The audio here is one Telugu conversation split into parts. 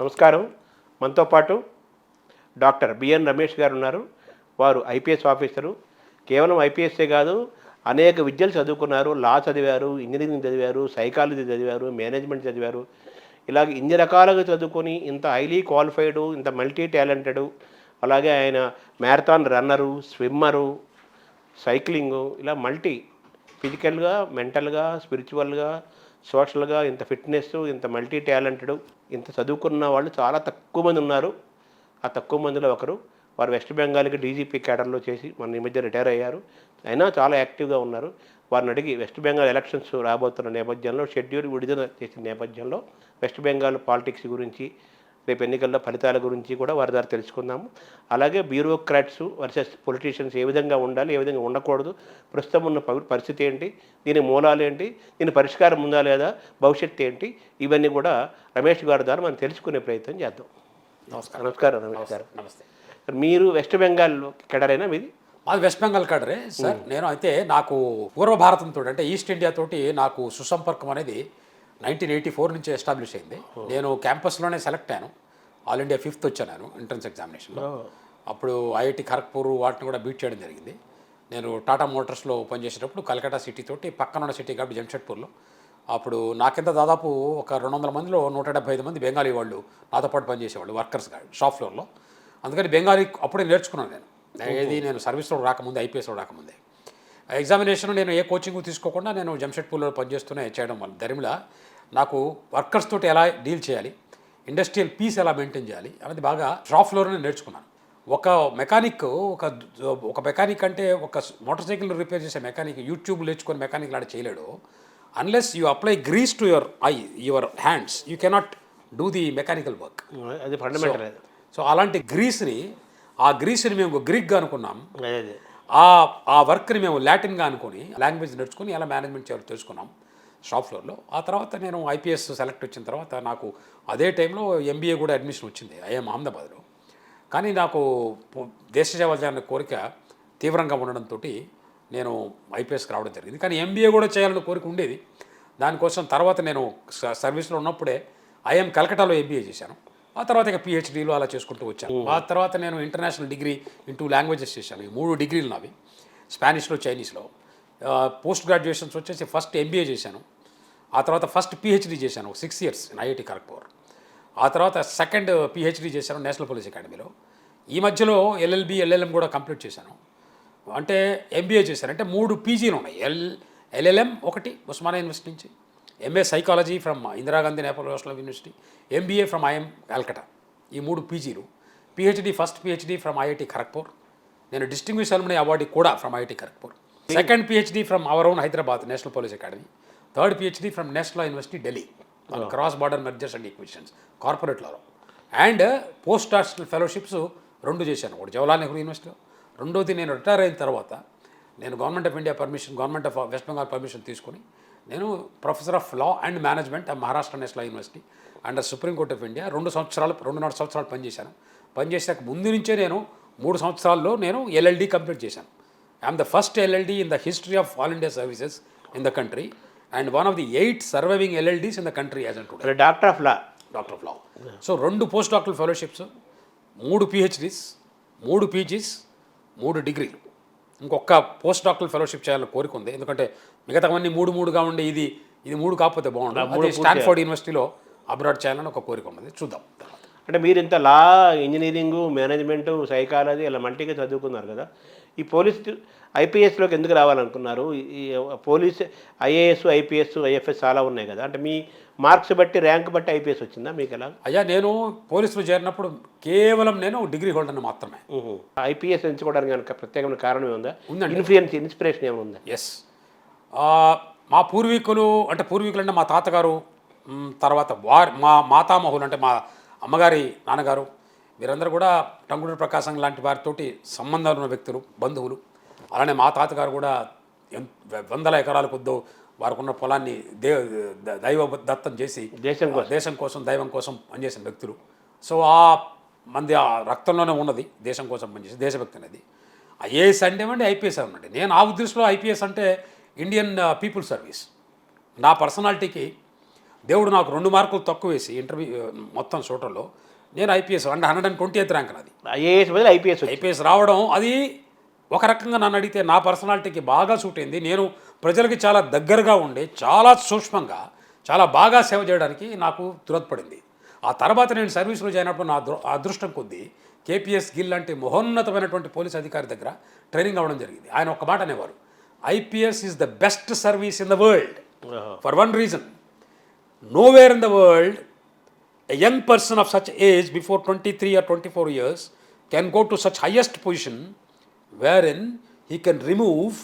నమస్కారం. మనతో పాటు డాక్టర్ బిఎన్ రమేష్ గారు ఉన్నారు. వారు ఐపీఎస్ ఆఫీసరు. కేవలం ఐపీఎస్సే కాదు, అనేక విద్యలు చదువుకున్నారు. లా చదివారు, ఇంజనీరింగ్ చదివారు, సైకాలజీ చదివారు, మేనేజ్మెంట్ చదివారు. ఇలాగ ఇన్ని రకాలుగా చదువుకొని ఇంత హైలీ క్వాలిఫైడు, ఇంత మల్టీ టాలెంటెడు, అలాగే ఆయన మ్యారథాన్ రన్నరు, స్విమ్మరు, సైక్లింగు, ఇలా మల్టీ ఫిజికల్గా, మెంటల్గా, స్పిరిచువల్గా, సోషల్గా ఇంత ఫిట్నెస్, ఇంత మల్టీ టాలెంటెడ్, ఇంత చదువుకున్న వాళ్ళు చాలా తక్కువ మంది ఉన్నారు. ఆ తక్కువ మందిలో ఒకరు. వారు వెస్ట్ బెంగాల్కి డీజీపీ క్యాడర్లో చేసి మన ఈ మధ్య రిటైర్ అయ్యారు. అయినా చాలా యాక్టివ్గా ఉన్నారు. వారిని అడిగి వెస్ట్ బెంగాల్ ఎలక్షన్స్ రాబోతున్న నేపథ్యంలో, షెడ్యూల్ విడుదల చేసిన నేపథ్యంలో వెస్ట్ బెంగాల్ పాలిటిక్స్ గురించి, రేపు ఎన్నికల్లో ఫలితాల గురించి కూడా వారి ద్వారా తెలుసుకుందాము. అలాగే బ్యూరోక్రాట్స్ వర్సెస్ పొలిటీషియన్స్ ఏ విధంగా ఉండాలి, ఏ విధంగా ఉండకూడదు, ప్రస్తుతం ఉన్న పరిస్థితి ఏంటి, దీని మూలాలు ఏంటి, దీని పరిష్కారం ఉందా లేదా, భవిష్యత్తు ఏంటి, ఇవన్నీ కూడా రమేష్ గారి ద్వారా మనం తెలుసుకునే ప్రయత్నం చేద్దాం. నమస్కారం. నమస్కారం రమేష్ గారు. నమస్తే. మీరు వెస్ట్ బెంగాల్ కెడరైనా మీది? మాది వెస్ట్ బెంగాల్ కాడరే సార్. నేను అయితే నాకు పూర్వ భారతంతో అంటే ఈస్ట్ ఇండియా తోటి నాకు సుసంపర్కం అనేది 1984 నుంచి ఎస్టాబ్లిష్ అయింది. నేను క్యాంపస్లోనే సెలెక్ట్ అయ్యాను. ఆల్ ఇండియా 5th వచ్చాను నేను ఎంట్రన్స్ ఎగ్జామినేషన్లో. అప్పుడు ఐఐటి ఖరగ్పూర్ వాటిని కూడా బీట్ చేయడం జరిగింది. నేను టాటా మోటార్స్లో పనిచేసేటప్పుడు కలకత్తా సిటీ తోటి పక్కన ఉన్న సిటీ కాబట్టి జంషెడ్పూర్లో. అప్పుడు నా కింద దాదాపు ఒక 200 మందిలో 175 మంది బెంగాలీ వాళ్ళు నాతో పాటు పనిచేసేవాళ్ళు, వర్కర్స్ కాదు, షాప్ ఫ్లోర్లో. అందుకని బెంగాలీ అప్పుడే నేర్చుకున్నాను నేను. నేను సర్వీస్లో రాకముందే, ఐపీఎస్లో రాకముందే. ఎగ్జామినేషన్ నేను ఏ కోచింగ్ తీసుకోకుండా నేను జంషెడ్పూర్లో పనిచేస్తూనే చేయడం వల్ల దరిమిలా నాకు వర్కర్స్ తోటి ఎలా డీల్ చేయాలి, ఇండస్ట్రియల్ పీస్ ఎలా మెయింటైన్ చేయాలి అనేది బాగా షాప్ ఫ్లోర్లోనే నేర్చుకున్నాను. ఒక మెకానిక్ ఒక మెకానిక్ అంటే ఒక మోటార్ సైకిల్ రిపేర్ చేసే మెకానిక్ యూట్యూబ్ నేర్చుకొని మెకానిక్ లాంటి చేయలేడు. Unless you apply grease to your hands you cannot do the mechanical work. అది ఫండమెంటల్. సో అలాంటి ఆ గ్రీస్ని మేము గ్రీక్గా అనుకున్నాం. ఆ వర్క్ని మేము లాటిన్గా అనుకొని లాంగ్వేజ్ నేర్చుకుని ఎలా మేనేజ్మెంట్ చేయాలో తెలుసుకున్నాం షాప్ ఫ్లోర్లో. ఆ తర్వాత నేను ఐపీఎస్ సెలెక్ట్ వచ్చిన తర్వాత నాకు అదే టైంలో ఎంబీఏ కూడా అడ్మిషన్ వచ్చింది ఐఎం అహ్మదాబాద్లో. కానీ నాకు దేశ సేవ చేయాలనే కోరిక తీవ్రంగా ఉండడంతో నేను ఐపీఎస్కి రావడం జరిగింది. కానీ ఎంబీఏ కూడా చేయాలనే కోరిక ఉండేది. దానికోసం తర్వాత నేను సర్వీస్లో ఉన్నప్పుడే ఐఎం కలకటాలో ఎంబీఏ చేశాను. ఆ తర్వాత ఇక పిహెచ్డీలు అలా చేసుకుంటూ వచ్చాను. ఆ తర్వాత నేను ఇంటర్నేషనల్ డిగ్రీ ఇన్ 2 లాంగ్వేజెస్ చేశాను. ఈ 3 డిగ్రీలు నావి, స్పానిష్లో, చైనీస్లో. పోస్ట్ గ్రాడ్యుయేషన్స్ వచ్చేసి ఫస్ట్ ఎంబీఏ చేశాను. ఆ తర్వాత ఫస్ట్ పిహెచ్డీ చేశాను 6 years ఇన్ ఐఐటి ఖరగ్పూర్. ఆ తర్వాత సెకండ్ పిహెచ్డీ చేశాను నేషనల్ పోలీస్ అకాడమీలో. ఈ మధ్యలో ఎల్ఎల్బి, ఎల్ఎల్ఎం కూడా కంప్లీట్ చేశాను. అంటే ఎంబీఏ చేశాను. అంటే 3 పీజీలు ఉన్నాయి. ఎల్ఎల్ఎం ఒకటి ఉస్మానియా యూనివర్సిటీ నుంచి, MA psychology from Indira Gandhi national university, MBA from IIM Calcutta. ఈ 3 పీజీలు. PhD first PhD from IIT Kharagpur. నేను డిస్టింగ్విష్ అల్యూమినీ అవార్డు కూడా from IIT Kharagpur. Second PhD from our own Hyderabad national police academy. Third PhD from national university Delhi cross border mergers and acquisitions corporate లాలో. అండ్ పోస్ట్ డాక్టరల్ ఫెలోషిప్స్ 2 చేశాను. ఒకటి జవహర్లాల్ నెహ్రూ యూనివర్సిటీలో, రెండోది నేను రిటైర్ అయిన తర్వాత నేను government of India permission, government of west Bengal permission తీసుకుని నేను professor of law and management of Maharashtra national university and Supreme Court of India 2.5 సంవత్సరాలు పనిచేశాను. పనిచేసాక ముందు నుంచే నేను 3 సంవత్సరాల్లో నేను ఎల్ఎల్డి కంప్లీట్ చేశాను. I'm the first LLD in the history of all India services in the country and one of the 8 surviving LLDs in the country as and today. Doctor of law. So 2 post doctoral fellowships, 3 PhDs, 3 PGs, 3 డిగ్రీలు. ఇంకొక పోస్ట్ డాక్టరల్ ఫెలోషిప్ చేయాలని కోరిక ఉంది. ఎందుకంటే మిగతావన్నీ 3గా ఉండే ఇది 3 కాకపోతే బాగుంటుంది. స్టాన్ఫోర్డ్ యూనివర్సిటీలో అబ్రాడ్ చేయాలని ఒక కోరిక ఉన్నది. చూద్దాం. అంటే మీరు ఇంత లా, ఇంజనీరింగు, మేనేజ్మెంటు, సైకాలజీ ఇలా మల్టీగా చదువుకున్నారు కదా, ఈ పోలీస్ ఐపీఎస్లోకి ఎందుకు రావాలనుకున్నారు? ఈ పోలీస్ ఐఏఎస్, ఐపీఎస్, ఐఎఫ్ఎస్ చాలా ఉన్నాయి కదా, అంటే మీ మార్క్స్ బట్టి, ర్యాంక్ బట్టి ఐపీఎస్ వచ్చిందా మీకు? ఎలా? అయ్యా, నేను పోలీసులో చేరినప్పుడు కేవలం నేను డిగ్రీ హోల్డర్ని మాత్రమే. ఐపీఎస్ ఎంచుకోవడానికి కనుక ప్రత్యేకమైన కారణం ఏముందా? ఉందండి. ఇన్స్పిరేషన్ ఏముందా? ఎస్. మా పూర్వీకులు అంటే మా తాతగారు, తర్వాత మా మాతామహులు అంటే మా అమ్మగారి నాన్నగారు, వీరందరూ కూడా టంగుటూరి ప్రకాశం లాంటి వారితోటి సంబంధాలు ఉన్న వ్యక్తులు, బంధువులు. అలానే మా తాతగారు కూడా వందల ఎకరాల కొద్దో వారికి పొలాన్ని దైవ దత్తం చేసి దేశం కోసం, దైవం కోసం పనిచేసిన వ్యక్తులు. సో ఆ మంది ఆ రక్తంలోనే ఉన్నది దేశం కోసం పనిచేసి దేశభక్తి అనేది. ఐఏఎస్ అంటే ఐపీఎస్ అనండి. నేను ఆ ఉద్దేశంలో ఐపీఎస్ అంటే ఇండియన్ పీపుల్ సర్వీస్. నా పర్సనాలిటీకి దేవుడు నాకు 2 మార్కులు తక్కువ వేసి ఇంటర్వ్యూ మొత్తం షూటర్లో నేను ఐపీఎస్ 120th ర్యాంక్ నాది. ఐఏఎస్ బదులు ఐపీఎస్ రావడం అది ఒక రకంగా నన్ను అడిగితే నా పర్సనాలిటీకి బాగా సూట్ అయింది. నేను ప్రజలకి చాలా దగ్గరగా ఉండి చాలా సూక్ష్మంగా చాలా బాగా సేవ చేయడానికి నాకు దురదపడింది. ఆ తర్వాత నేను సర్వీస్లో జాయిన్ అయినప్పుడు నా అదృష్టం కొద్దీ కేపీఎస్ గిల్ లాంటి మహోన్నతమైనటువంటి పోలీస్ అధికారి దగ్గర ట్రైనింగ్ అవ్వడం జరిగింది. ఆయన ఒక్క మాట అనేవారు, IPS is the best service in the world for one reason. Nowhere in the world a young person of such age before 23 or 24 years can go to such highest position wherein he can remove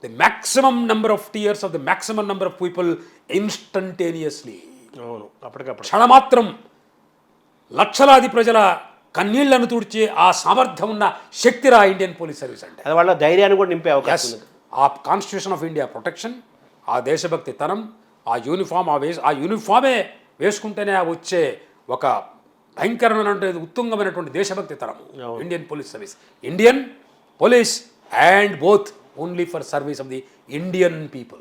the maximum number of tears of the maximum number of people instantaneously. అవును, అప్పటికప్పుడు క్షణమాత్రం లక్షలాది ప్రజల కన్నీళ్లను తుడిచే ఆ సామర్థ్యం ఉన్న శక్తిరా ఇండియన్ పోలీస్ సర్వీస్ అంటే. అది వాళ్ళ ధైర్యాన్ని కూడా నింపే అవకాశం ఉంది. ఆ కాన్స్టిట్యూషన్ ఆఫ్ ఇండియా ప్రొటెక్షన్, ఆ దేశభక్తి తనం, ఆ యూనిఫామ్ ఆ యూనిఫామే వేసుకుంటేనే వచ్చే ఒక భయంకరమైనటువంటి ఉత్తుంగమైనటువంటి దేశభక్తి తరము Indian police service. Indian police and both only for service of the Indian people.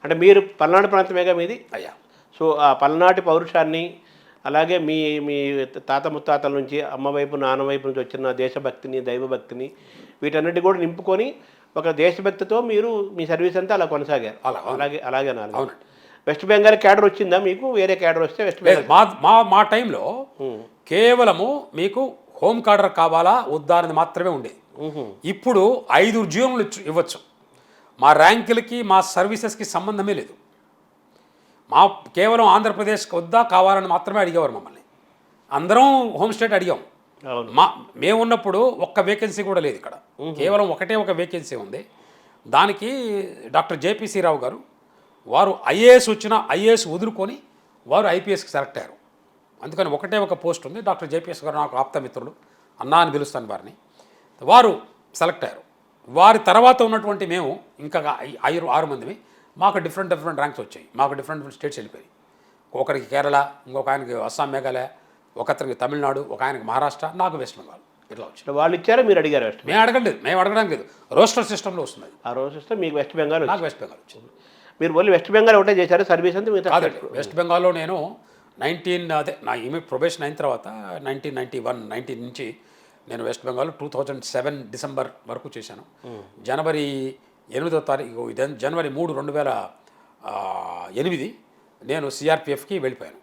అంటే మీరు పల్నాడు ప్రాంతమేగా మీది అయ్యా. సో ఆ పల్నాటి పౌరుషాన్ని అలాగే మీ మీ తాత ముత్తాతల నుంచి అమ్మ వైపు నాన్న వైపు నుంచి వచ్చిన దేశభక్తిని దైవభక్తిని వీటన్నిటి కూడా నింపుకొని ఒక దేశభక్తితో మీరు మీ సర్వీస్ అంతా అలా కొనసాగారు. అలాగే అవునండి. వెస్ట్ బెంగాల్ క్యాడర్ వచ్చిందా మీకు? వేరే క్యాడర్ వస్తే వెస్ట్ బెంగాల్ మా టైంలో కేవలము మీకు హోమ్ కార్డర్ కావాలా వద్దా అనేది మాత్రమే ఉండేది. ఇప్పుడు 5 జీవోలు ఇవ్వచ్చు. మా ర్యాంకులకి మా సర్వీసెస్కి సంబంధమే లేదు. మా కేవలం ఆంధ్రప్రదేశ్కి వద్దా కావాలని మాత్రమే అడిగేవారు మమ్మల్ని. అందరం హోమ్ స్టేట్ అడిగాం. మేమున్నప్పుడు ఒక్క వేకెన్సీ కూడా లేదు ఇక్కడ. కేవలం ఒక వేకెన్సీ ఉంది. దానికి డాక్టర్ జేపీసీ రావు గారు వారు ఐఏఎస్ వచ్చిన ఐఏఎస్ వదులుకొని వారు ఐపీఎస్కి సెలెక్ట్ అయ్యారు. అందుకని ఒక పోస్ట్ ఉంది. డాక్టర్ జేపీఎస్ గారు నాకు ఆప్తమిత్రులు, అన్నా అని పిలుస్తాను వారిని. వారు సెలెక్ట్ అయ్యారు. వారి తర్వాత ఉన్నటువంటి మేము ఇంకా 6 మందిమి. మాకు డిఫరెంట్ ర్యాంక్స్ వచ్చాయి. మాకు డిఫరెంట్ స్టేట్స్ వెళ్ళిపోయాయి. ఒకరికి కేరళ, ఇంకొక ఆయనకి అస్సాం మేఘాలయ, ఒకరికి తమిళనాడు, ఒక ఆయనకి మహారాష్ట్ర, నాకు వెస్ట్ బెంగాల్. ఇట్లా వచ్చింది. వాళ్ళు ఇచ్చారా మీరు అడిగారు? మేము అడగడానికి లేదు. రోస్టర్ సిస్టంలో వస్తుంది. ఆ రోస్టర్ మీకు వెస్ట్ బెంగాల్, నాకు వెస్ట్ బెంగాల్ వచ్చింది. మీరు ఓన్లీ వెస్ట్ బెంగాల్ ఒకటే చేశారు సర్వీస్ అంతా? మీరు కాదండి, వెస్ట్ బెంగాల్లో నేను నా ప్రొబేషన్ అయిన తర్వాత 1991 నుంచి నేను వెస్ట్ బెంగాల్ 2007 డిసెంబర్ వరకు చేశాను. జనవరి 8వ తారీఖు జనవరి 3, 2008 నేను సిఆర్పిఎఫ్కి వెళ్ళిపోయాను.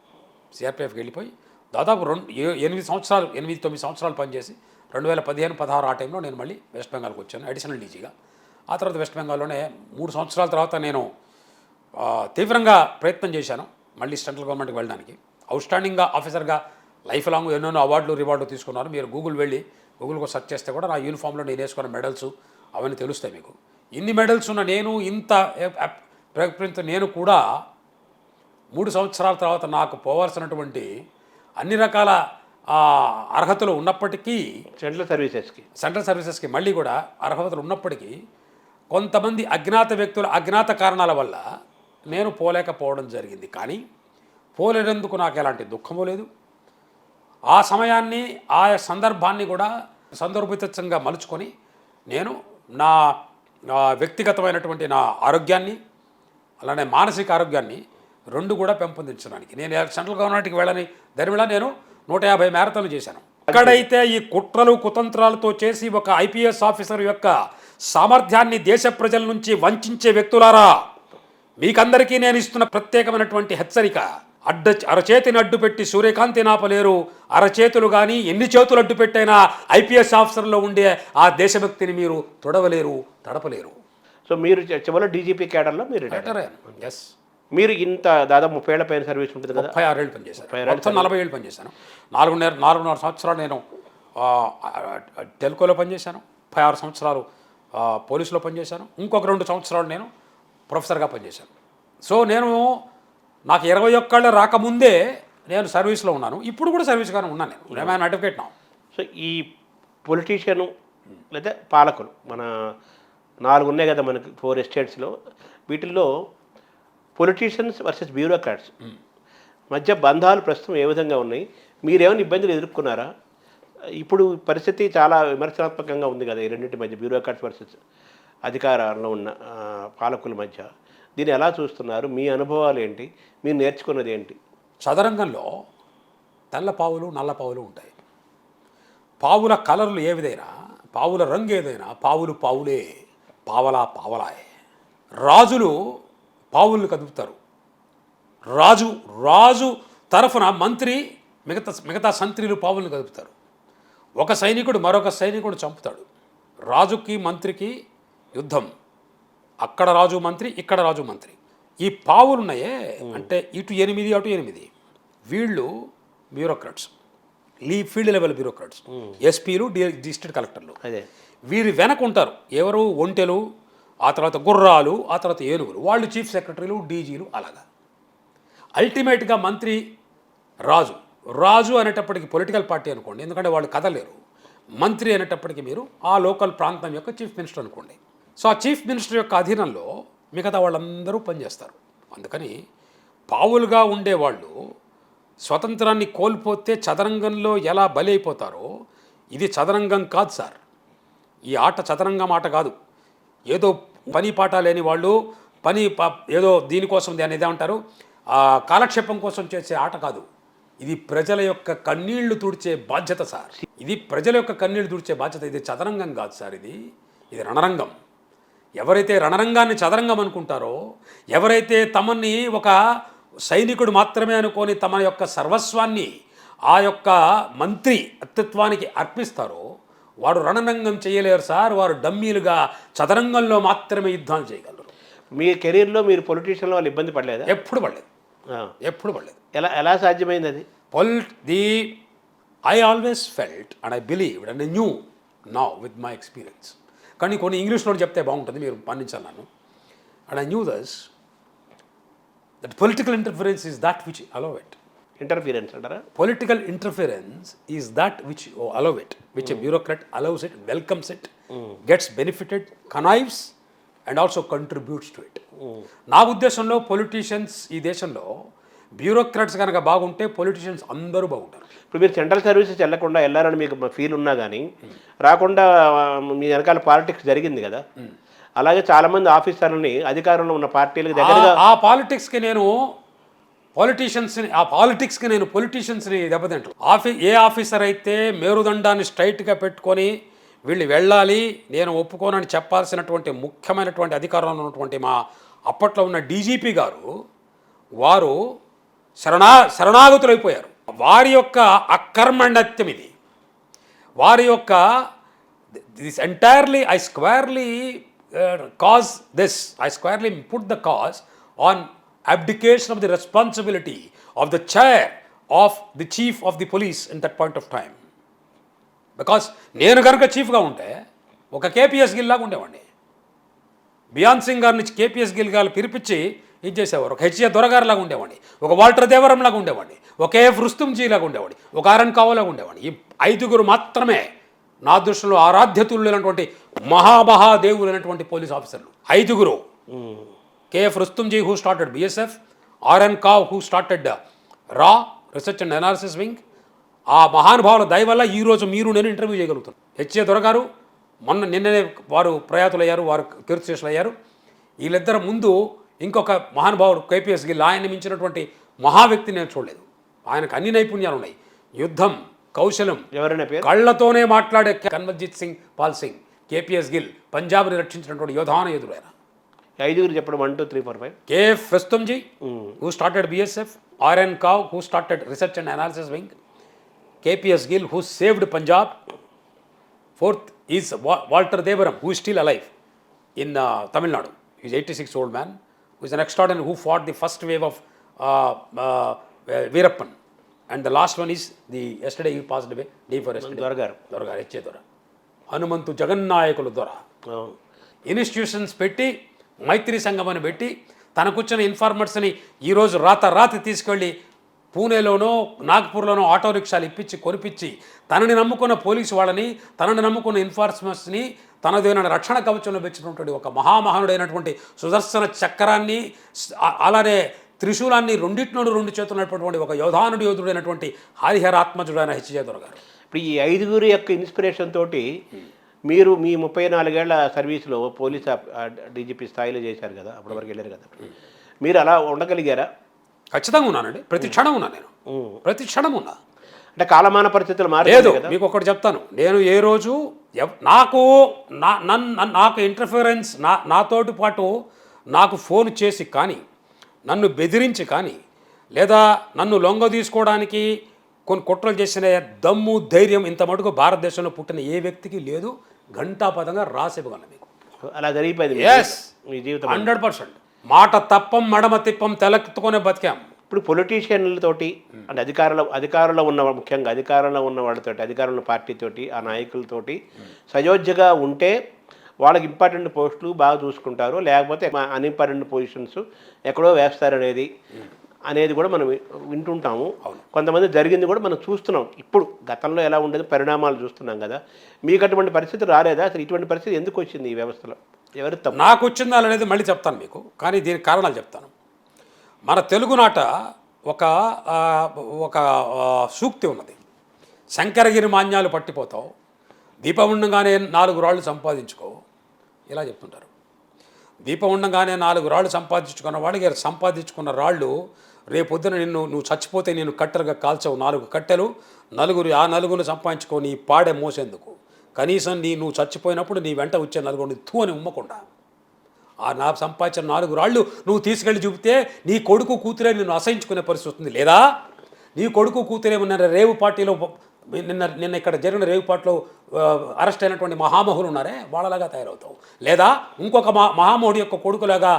సిఆర్పిఎఫ్కి వెళ్ళిపోయి దాదాపు 8-9 సంవత్సరాలు పనిచేసి 2015-16 ఆ టైంలో నేను మళ్ళీ వెస్ట్ బెంగాల్కి వచ్చాను అడిషనల్ డీజీగా. ఆ తర్వాత వెస్ట్ బెంగాల్లోనే 3 సంవత్సరాల తర్వాత నేను తీవ్రంగా ప్రయత్నం చేశాను మళ్ళీ సెంట్రల్ గవర్నమెంట్కి వెళ్ళడానికి. అవుట్స్టాండింగ్ ఆఫీసర్గా లైఫ్ లాంగ్ ఎన్నెన్నో అవార్డులు తీసుకున్నారు. మీరు గూగుల్కి సెర్చ్ చేస్తే కూడా నా యూనిఫామ్లో నేను వేసుకున్న మెడల్స్ అవన్నీ తెలుస్తాయి మీకు. ఇన్ని మెడల్స్ ఉన్న నేను ఇంత నేను కూడా 3 సంవత్సరాల తర్వాత నాకు పోవాల్సినటువంటి అన్ని రకాల అర్హతలు ఉన్నప్పటికీ సెంట్రల్ సర్వీసెస్కి మళ్ళీ కూడా అర్హతలు ఉన్నప్పటికీ కొంతమంది అజ్ఞాత వ్యక్తుల అజ్ఞాత కారణాల వల్ల నేను పోలేకపోవడం జరిగింది. కానీ పోలేనందుకు నాకు ఎలాంటి దుఃఖము లేదు. ఆ సమయాన్ని ఆ సందర్భాన్ని కూడా సందర్భోచితంగా మలుచుకొని నేను నా వ్యక్తిగతమైనటువంటి నా ఆరోగ్యాన్ని అలానే మానసిక ఆరోగ్యాన్ని 2 కూడా పెంపొందించడానికి నేను సెంట్రల్ గవర్నమెంట్కి వెళ్ళని దరిమిళ నేను 150 మ్యారథాన్లు చేశాను. ఎక్కడైతే ఈ కుట్రలు కుతంత్రాలతో చేసి ఒక ఐపీఎస్ ఆఫీసర్ యొక్క సామర్థ్యాన్ని దేశ ప్రజల నుంచి వంచే వ్యక్తులారా, మీకందరికీ నేను ఇస్తున్న ప్రత్యేకమైనటువంటి హెచ్చరిక. అరచేతిని అడ్డుపెట్టి సూర్యకాంతి నాపలేరు, అరచేతులు కానీ ఎన్ని చేతులు అడ్డుపెట్టైనా ఐపీఎస్ ఆఫీసర్లో ఉండే ఆ దేశభక్తిని మీరు తొడవలేరు, తడపలేరు. సో మీరు చివరిలో డీజీపీ క్యాడర్లో మీరు రిటైర్ అయ్యారు. ఎస్. మీరు ఇంత దాదాపు 30 ఏళ్ల పైన సర్వీస్ ఉంటుంది కదా? 36 ఏళ్ళు పనిచేశాను. మొత్తం 40 ఏళ్ళు పనిచేశాను. 4.5 సంవత్సరాలు నేను టెల్కోలో పనిచేశాను. 36 సంవత్సరాలు పోలీసులో పనిచేశాను. ఇంకొక 2 సంవత్సరాలు నేను ప్రొఫెసర్గా పనిచేశాను. సో నాకు 21 ఏళ్ళు రాకముందే నేను సర్వీస్లో ఉన్నాను. ఇప్పుడు కూడా సర్వీస్గానే ఉన్నాను. నేను అడ్వకేట్ నా. సో ఈ పొలిటీషియను లేదా పాలకులు మన 4 ఉన్నాయి కదా మనకి 4 ఎస్టేట్స్లో, వీటిల్లో పొలిటీషియన్స్ వర్సెస్ బ్యూరోక్రాట్స్ మధ్య బంధాలు ప్రస్తుతం ఏ విధంగా ఉన్నాయి? మీరేమైనా ఇబ్బందులు ఎదుర్కొన్నారా? ఇప్పుడు పరిస్థితి చాలా విమర్శనాత్మకంగా ఉంది కదా ఈ రెండింటి మధ్య, బ్యూరోక్రాట్స్ వర్సెస్ అధికారంలో ఉన్న పాలకుల మధ్య. దీన్ని ఎలా చూస్తున్నారు? మీ అనుభవాలు ఏంటి? మీరు నేర్చుకున్నది ఏంటి? చదరంగంలో తెల్ల పావులు నల్ల పావులు ఉంటాయి. పావుల కలర్లు ఏ విధైనా, పావుల రంగు ఏదైనా, పావులు పావులే, పావలా పావలాయే. రాజులు పావులను కదుపుతారు. రాజు తరఫున మంత్రి మిగతా సంత్రిలు పావులను కదుపుతారు. ఒక సైనికుడు మరొక సైనికుడు చంపుతాడు. రాజుకి మంత్రికి యుద్ధం. అక్కడ రాజు మంత్రి, ఇక్కడ రాజు మంత్రి. ఈ పావులు ఉన్నాయే అంటే ఇటు 8 అటు 8, వీళ్ళు బ్యూరోక్రాట్స్, ఫీల్డ్ లెవెల్ బ్యూరోక్రాట్స్, ఎస్పీలు, డిస్ట్రిక్ట్ కలెక్టర్లు. అదే వీరి వెనక ఉంటారు ఎవరు, ఒంటెలు, ఆ తర్వాత గుర్రాలు, ఆ తర్వాత ఏనుగులు, వాళ్ళు చీఫ్ సెక్రటరీలు, డీజీలు. అలాగా అల్టిమేట్గా మంత్రి రాజు అనేటప్పటికి పొలిటికల్ పార్టీ అనుకోండి, ఎందుకంటే వాళ్ళు కదలేరు. మంత్రి అనేటప్పటికి మీరు ఆ లోకల్ ప్రాంతం యొక్క చీఫ్ మినిస్టర్ అనుకోండి. సో ఆ చీఫ్ మినిస్టర్ యొక్క అధీనంలో మిగతా వాళ్ళందరూ పనిచేస్తారు. అందుకని పావులుగా ఉండేవాళ్ళు స్వతంత్రాన్ని కోల్పోతే చదరంగంలో ఎలా బలి అయిపోతారో, ఇది చదరంగం కాదు సార్. ఈ ఆట చదరంగం ఆట కాదు. ఏదో పని పాట లేని వాళ్ళు ఏదో దీనికోసం అనేది ఏమంటారు, కాలక్షేపం కోసం చేసే ఆట కాదు. ఇది ప్రజల యొక్క కన్నీళ్లు తుడిచే బాధ్యత సార్. ఇది ప్రజల యొక్క కన్నీళ్లు తుడిచే బాధ్యత. ఇది చదరంగం కాదు సార్, ఇది రణరంగం. ఎవరైతే రణరంగాన్ని చదరంగం అనుకుంటారో, ఎవరైతే తమని ఒక సైనికుడు మాత్రమే అనుకొని తమ యొక్క సర్వస్వాన్ని ఆ యొక్క మంత్రి అత్యత్వానికి అర్పిస్తారో, వాడు రణరంగం చేయలేరు సార్. వారు డమ్మీలుగా చదరంగంలో మాత్రమే యుద్ధాలు చేయగలరు. మీ కెరీర్లో మీరు పొలిటీషియన్లో వాళ్ళు ఇబ్బంది పడలేదా? ఎప్పుడు పడలేదు. ఎలా సాధ్యమైంది అది? I always felt and I believed and I knew now with my experience. కానీ కొన్ని ఇంగ్లీష్లో చెప్తే బాగుంటుంది, మీరు మన్నించాలి నన్ను. And I knew that political interference is that which allow it. Interference అంటారా? Political interference is that which allow it, which a bureaucrat allows it, welcomes it, gets benefited, connives and also contributes to it. నా ఉద్దేశంలో పొలిటీషియన్స్ ఈ దేశంలో బ్యూరోక్రాట్స్ కనుక బాగుంటే పొలిటీషియన్స్ అందరూ బాగుంటారు. ఇప్పుడు మీరు సెంట్రల్ సర్వీసెస్ వెళ్ళాలని మీకు ఫీల్ ఉన్నా కానీ రాకుండా మీ వెనకాల పాలిటిక్స్ జరిగింది కదా. అలాగే చాలామంది ఆఫీసర్లని అధికారంలో ఉన్న పార్టీలకు దగ్గరగా ఆ పాలిటిక్స్కి నేను పొలిటీషియన్స్ని దెబ్బతింటాను. ఏ ఆఫీసర్ అయితే మేరుదండాన్ని స్ట్రైట్గా పెట్టుకొని వీళ్ళు వెళ్ళాలి, నేను ఒప్పుకోనని చెప్పాల్సినటువంటి ముఖ్యమైనటువంటి అధికారంలో ఉన్నటువంటి మా అప్పట్లో ఉన్న డీజీపీ గారు, వారు శరణాగతులైపోయారు. వారి యొక్క అకర్మణ్యత్యం ఇది. వారి యొక్క this entirely I squarely put the cause on abdication of the responsibility of the chair of the chief of the police in that point of time. Because నేను కనుక చీఫ్గా ఉంటే ఒక కేపీఎస్ గిల్ లాగా ఉండేవాడిని. బియాన్ సింగ్ గారిని కేపీఎస్ గిల్ గారు పిలిపించి ఇది చేసేవారు. ఒక హెచ్ఏ దొరగారు లాగా ఉండేవాడిని, ఒక వాల్టర్ దేవరం లాగా ఉండేవాడిని, ఒక ఏఎఫ్ రుస్తుంజీ లాగా ఉండేవాడిని, ఒక ఆర్ఎన్ కావలాగా ఉండేవాడిని. ఈ 5 మాత్రమే నా దృష్టిలో ఆరాధ్యతులైనటువంటి మహాదేవులైనటువంటి పోలీస్ ఆఫీసర్లు 5. KF Rustumji, who started BSF, RN Kav, who started RA, Research and Analysis Wing. ఆ మహానుభావుల దయ వల్ల ఈరోజు మీరు నేను ఇంటర్వ్యూ చేయగలుగుతాను. హెచ్ఏ దొరగారు నిన్ననే వారు ప్రయాతులయ్యారు, వారు కీర్తిశేషులు అయ్యారు. వీళ్ళిద్దరు ముందు ఇంకొక మహానుభావుడు కేపీఎస్ గిల్, ఆయన మించినటువంటి మహా వ్యక్తి నేను చూడలేదు. ఆయనకు అన్ని నైపుణ్యాలు ఉన్నాయి. యుద్ధం, కౌశలం, కళ్ళతోనే మాట్లాడే కన్వల్జిత్ సింగ్ పాల్ సింగ్, కేపీఎస్ గిల్, పంజాబ్ని రక్షించినటువంటి యోధాన యోధుడు ఆయన. 5 చెప్పడం 1 2 3 4 5. KF Rustumji, who started BSF, RN Kav, who started Research and Analysis Wing, KPS Gill, who saved Punjab. 4th is Walter Devaram, who is still alive in Tamil Nadu. He is 86-old man, who is an extraordinary, who fought the first wave of Veerappan. And the last one is yesterday he passed away, day for yesterday. Dorgar, H.A. Dora. Hanumantu Jagannayakulu Dora. Institutions పెట్టి, మైత్రి సంఘం అని పెట్టి, తనకొచ్చిన ఇన్ఫార్మర్స్ని ఈరోజు రాత్రి తీసుకెళ్ళి పూణేలోనో నాగ్పూర్లోనో ఆటో రిక్షాలు ఇప్పించి కొనిపించి తనని నమ్ముకున్న పోలీసు వాళ్ళని, తనని నమ్ముకున్న ఇన్ఫార్మర్స్ని తనదైన రక్షణ కవచంలో పెంచినటువంటి ఒక మహామహనుడైనటువంటి సుదర్శన చక్రాన్ని, అలానే త్రిశూలాన్ని రెండిట్లోనూ 2 చేతులు నడిపినటువంటి ఒక యోధుడైనటువంటి హరిహరాత్మజుడైన హెచ్ఏ దొరగారు. ఇప్పుడు ఈ 5 యొక్క ఇన్స్పిరేషన్ తోటి మీరు మీ 34 ఏళ్ల సర్వీస్లో పోలీస్ డీజీపీ స్థాయిలో చేశారు కదా, అప్పటి వరకు వెళ్ళారు కదా, మీరు అలా ఉండగలిగారా? ఖచ్చితంగా ఉన్నానండి, ప్రతి క్షణం ఉన్నా నేను, ప్రతి క్షణం ఉన్నా. అంటే కాలమాన పరిస్థితులు లేదు, మారలేదు కదా. మీకు ఒకటి చెప్తాను, నేను ఏ రోజు నాకు నాకు ఇంటర్ఫిరెన్స్ నాతోటి పాటు నాకు ఫోన్ చేసి కానీ, నన్ను బెదిరించి కానీ, లేదా నన్ను లొంగ తీసుకోవడానికి కొన్ని కుట్రలు చేసిన దమ్ము ధైర్యం ఇంత మటుకు భారతదేశంలో పుట్టిన ఏ వ్యక్తికి లేదు. ఘంటాపదంగా రాసివ్వగలను మీకు. అలా జరిగిపోయింది ఎస్, మీ జీవితం. 100%. మాట తప్పం మడమ తిప్పం తెలెత్తుకునే బతికాం. ఇప్పుడు పొలిటీషియన్లతోటి అంటే అధికారంలో ఉన్న ముఖ్యంగా అధికారంలో ఉన్న వాళ్ళతోటి, అధికారంలో పార్టీతోటి, ఆ నాయకులతోటి సయోధ్యగా ఉంటే వాళ్ళకి ఇంపార్టెంట్ పోస్టులు బాగా చూసుకుంటారు, లేకపోతే అన్ఇంపార్టెంట్ పొజిషన్స్ ఎక్కడో వేస్తారనేది కూడా మనం వింటుంటాము. కొంతమంది జరిగింది కూడా మనం చూస్తున్నాం. ఇప్పుడు గతంలో ఎలా ఉండేది పరిణామాలు చూస్తున్నాం కదా. మీకు అటువంటి పరిస్థితి రాలేదా? అసలు ఇటువంటి పరిస్థితి ఎందుకు వచ్చింది ఈ వ్యవస్థలో? ఎవరు తప్పు? నాకు వచ్చిందా అనేది మళ్ళీ చెప్తాను మీకు, కానీ దీనికి కారణాలు చెప్తాను. మన తెలుగునాట ఒక సూక్తి ఉన్నది, శంకరగిరి మాన్యాలు పట్టిపోతావు, దీపం ఉండగానే 4 రాళ్ళు సంపాదించుకో, ఇలా చెప్తుంటారు. దీపం ఉండగానే 4 రాళ్ళు సంపాదించుకున్న వాడికి సంపాదించుకున్న రాళ్ళు రేపొద్దున నువ్వు చచ్చిపోతే నేను కట్టెలుగా కాల్చవు. 4 కట్టెలు, ఆ నలుగురు సంపాదించుకో, నీ పాడే మోసేందుకు. కనీసం నువ్వు చచ్చిపోయినప్పుడు నీ వెంట వచ్చే నలుగురిని అని ఉమ్మకుండా ఆ నా సంపాదించిన 4 రాళ్ళు నువ్వు తీసుకెళ్ళి చూపితే నీ కొడుకు కూతురే నిన్ను అసహించుకునే పరిస్థితి వస్తుంది. లేదా నీ కొడుకు కూతురే నిన్న రేవు పార్టీలో నిన్న ఇక్కడ జరిగిన రేవు పార్టీలో అరెస్ట్ అయినటువంటి మహామహులు ఉన్నారే, వాళ్ళలాగా తయారవుతావు. లేదా ఇంకొక మహామహుడి యొక్క కొడుకులాగా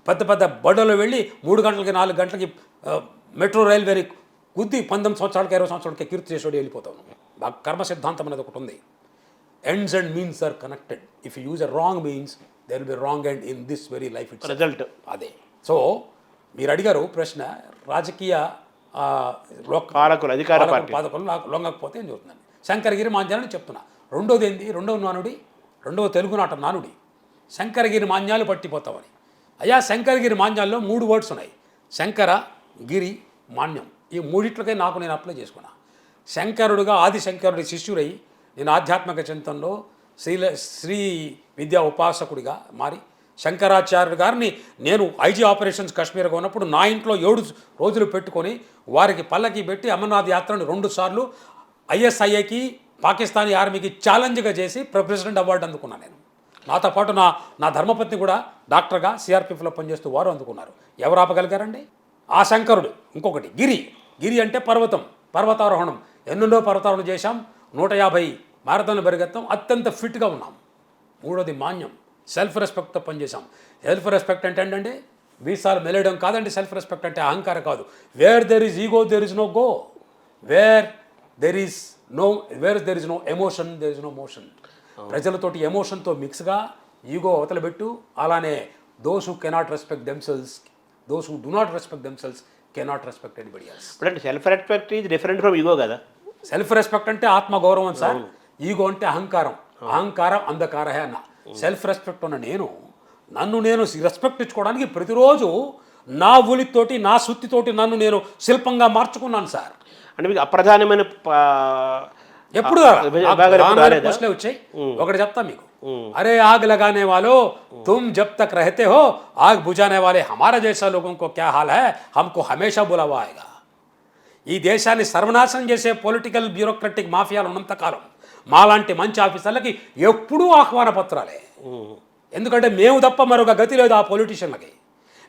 పెద్ద పెద్ద బడుల్లో వెళ్ళి 3 గంటలకి 4 గంటలకి మెట్రో రైల్వేని గుద్ది 19 సంవత్సరాలకి 20 సంవత్సరాలకి కీర్తి చేసేవాడు వెళ్ళిపోతావు. కర్మ సిద్ధాంతం అనేది ఒకటి ఉంది. Ends and means are connected. If you use a wrong means there will be wrong end in this very life its result అదే. సో మీరు అడిగారు ప్రశ్న, రాజకీయ పాలకులు అధికార పార్టీ పాలకులు లొంగకపోతే ఏం జరుగుతుందని. శంకరగిరి మాన్యాలని చెప్తున్నా. రెండోది ఏంది? రెండవ తెలుగునాట నానుడి శంకరగిరి మాన్యాలు పట్టిపోతామని. అయ్యా, శంకరగిరి మాన్యాల్లో 3 వర్డ్స్ ఉన్నాయి, శంకర, గిరి, మాన్యం. ఈ మూడిట్లకే నేను అప్లై చేసుకున్నా. శంకరుడుగా ఆదిశంకరుడి శిష్యుడై నేను ఆధ్యాత్మిక చింతనలో శ్రీ విద్యా ఉపాసకుడిగా మారి శంకరాచార్యుడు గారిని నేను ఐజీ ఆపరేషన్స్ కాశ్మీర్గా ఉన్నప్పుడు నా ఇంట్లో 7 రోజులు పెట్టుకొని వారికి పల్లకి పెట్టి అమర్నాథ్ యాత్రను 2 సార్లు ISIAకి పాకిస్తానీ ఆర్మీకి ఛాలెంజ్గా చేసి ప్రెసిడెంట్ అవార్డు అందుకున్నాను నేను. నాతో పాటు నా ధర్మపత్ని కూడా డాక్టర్గా CRPFలో పనిచేస్తూ వారు అందుకున్నారు. ఎవరు ఆపగలిగారండి? ఆ శంకరుడు. ఇంకొకటి గిరి అంటే పర్వతారోహణం. ఎన్నెన్నో పర్వతారోహణం చేశాం, 150 మారథాన్లు పరిగెత్తాం, అత్యంత ఫిట్గా ఉన్నాం. మూడోది మాన్యం, సెల్ఫ్ రెస్పెక్ట్తో పనిచేసాం. సెల్ఫ్ రెస్పెక్ట్ అంటే ఏంటంటే వీసాలు మెలేయడం కాదండి. సెల్ఫ్ రెస్పెక్ట్ అంటే అహంకారం కాదు. Where there is ego there is no go, where there is no emotion there is no motion. ప్రజలతోటి ఎమోషన్తో మిక్స్గా ఈగో అవతలబెట్టు. అలానే those who cannot respect themselves, those who do not respect themselves cannot respect anybody else. అంటే self respect is different from ego కదా. సెల్ఫ్ రెస్పెక్ట్ అంటే ఆత్మగౌరవం సార్, ఈగో అంటే అహంకారం. అహంకారం అంధకారహే అన్న. సెల్ఫ్ రెస్పెక్ట్ ఉన్న నేను రెస్పెక్ట్ ఇచ్చుకోవడానికి ప్రతిరోజు నా ఉలితోటి నా సుత్తితోటి నేను శిల్పంగా మార్చుకున్నాను సార్. అంటే మీకు అప్రధానమైన ఎప్పుడు ప్రశ్నలే వచ్చాయి. ఒకటి చెప్తా మీకు, అరే ఆగ్ लगाने वालों तुम जब तक रहते हो आग बुझाने वाले हमारा जैसा लोगों को क्या हाल है, हमको हमेशा बुलावा आएगा. ఈ దేశాన్ని సర్వనాశనం చేసే పొలిటికల్ బ్యూరోక్రటిక్ మాఫియాలు ఉన్నంతకాలం మాలాంటి మంచి ఆఫీసర్లకి ఎప్పుడూ ఆహ్వాన పత్రాలే. ఎందుకంటే మేము తప్ప మరొక గతి లేదు ఆ పొలిటీషియన్లకి,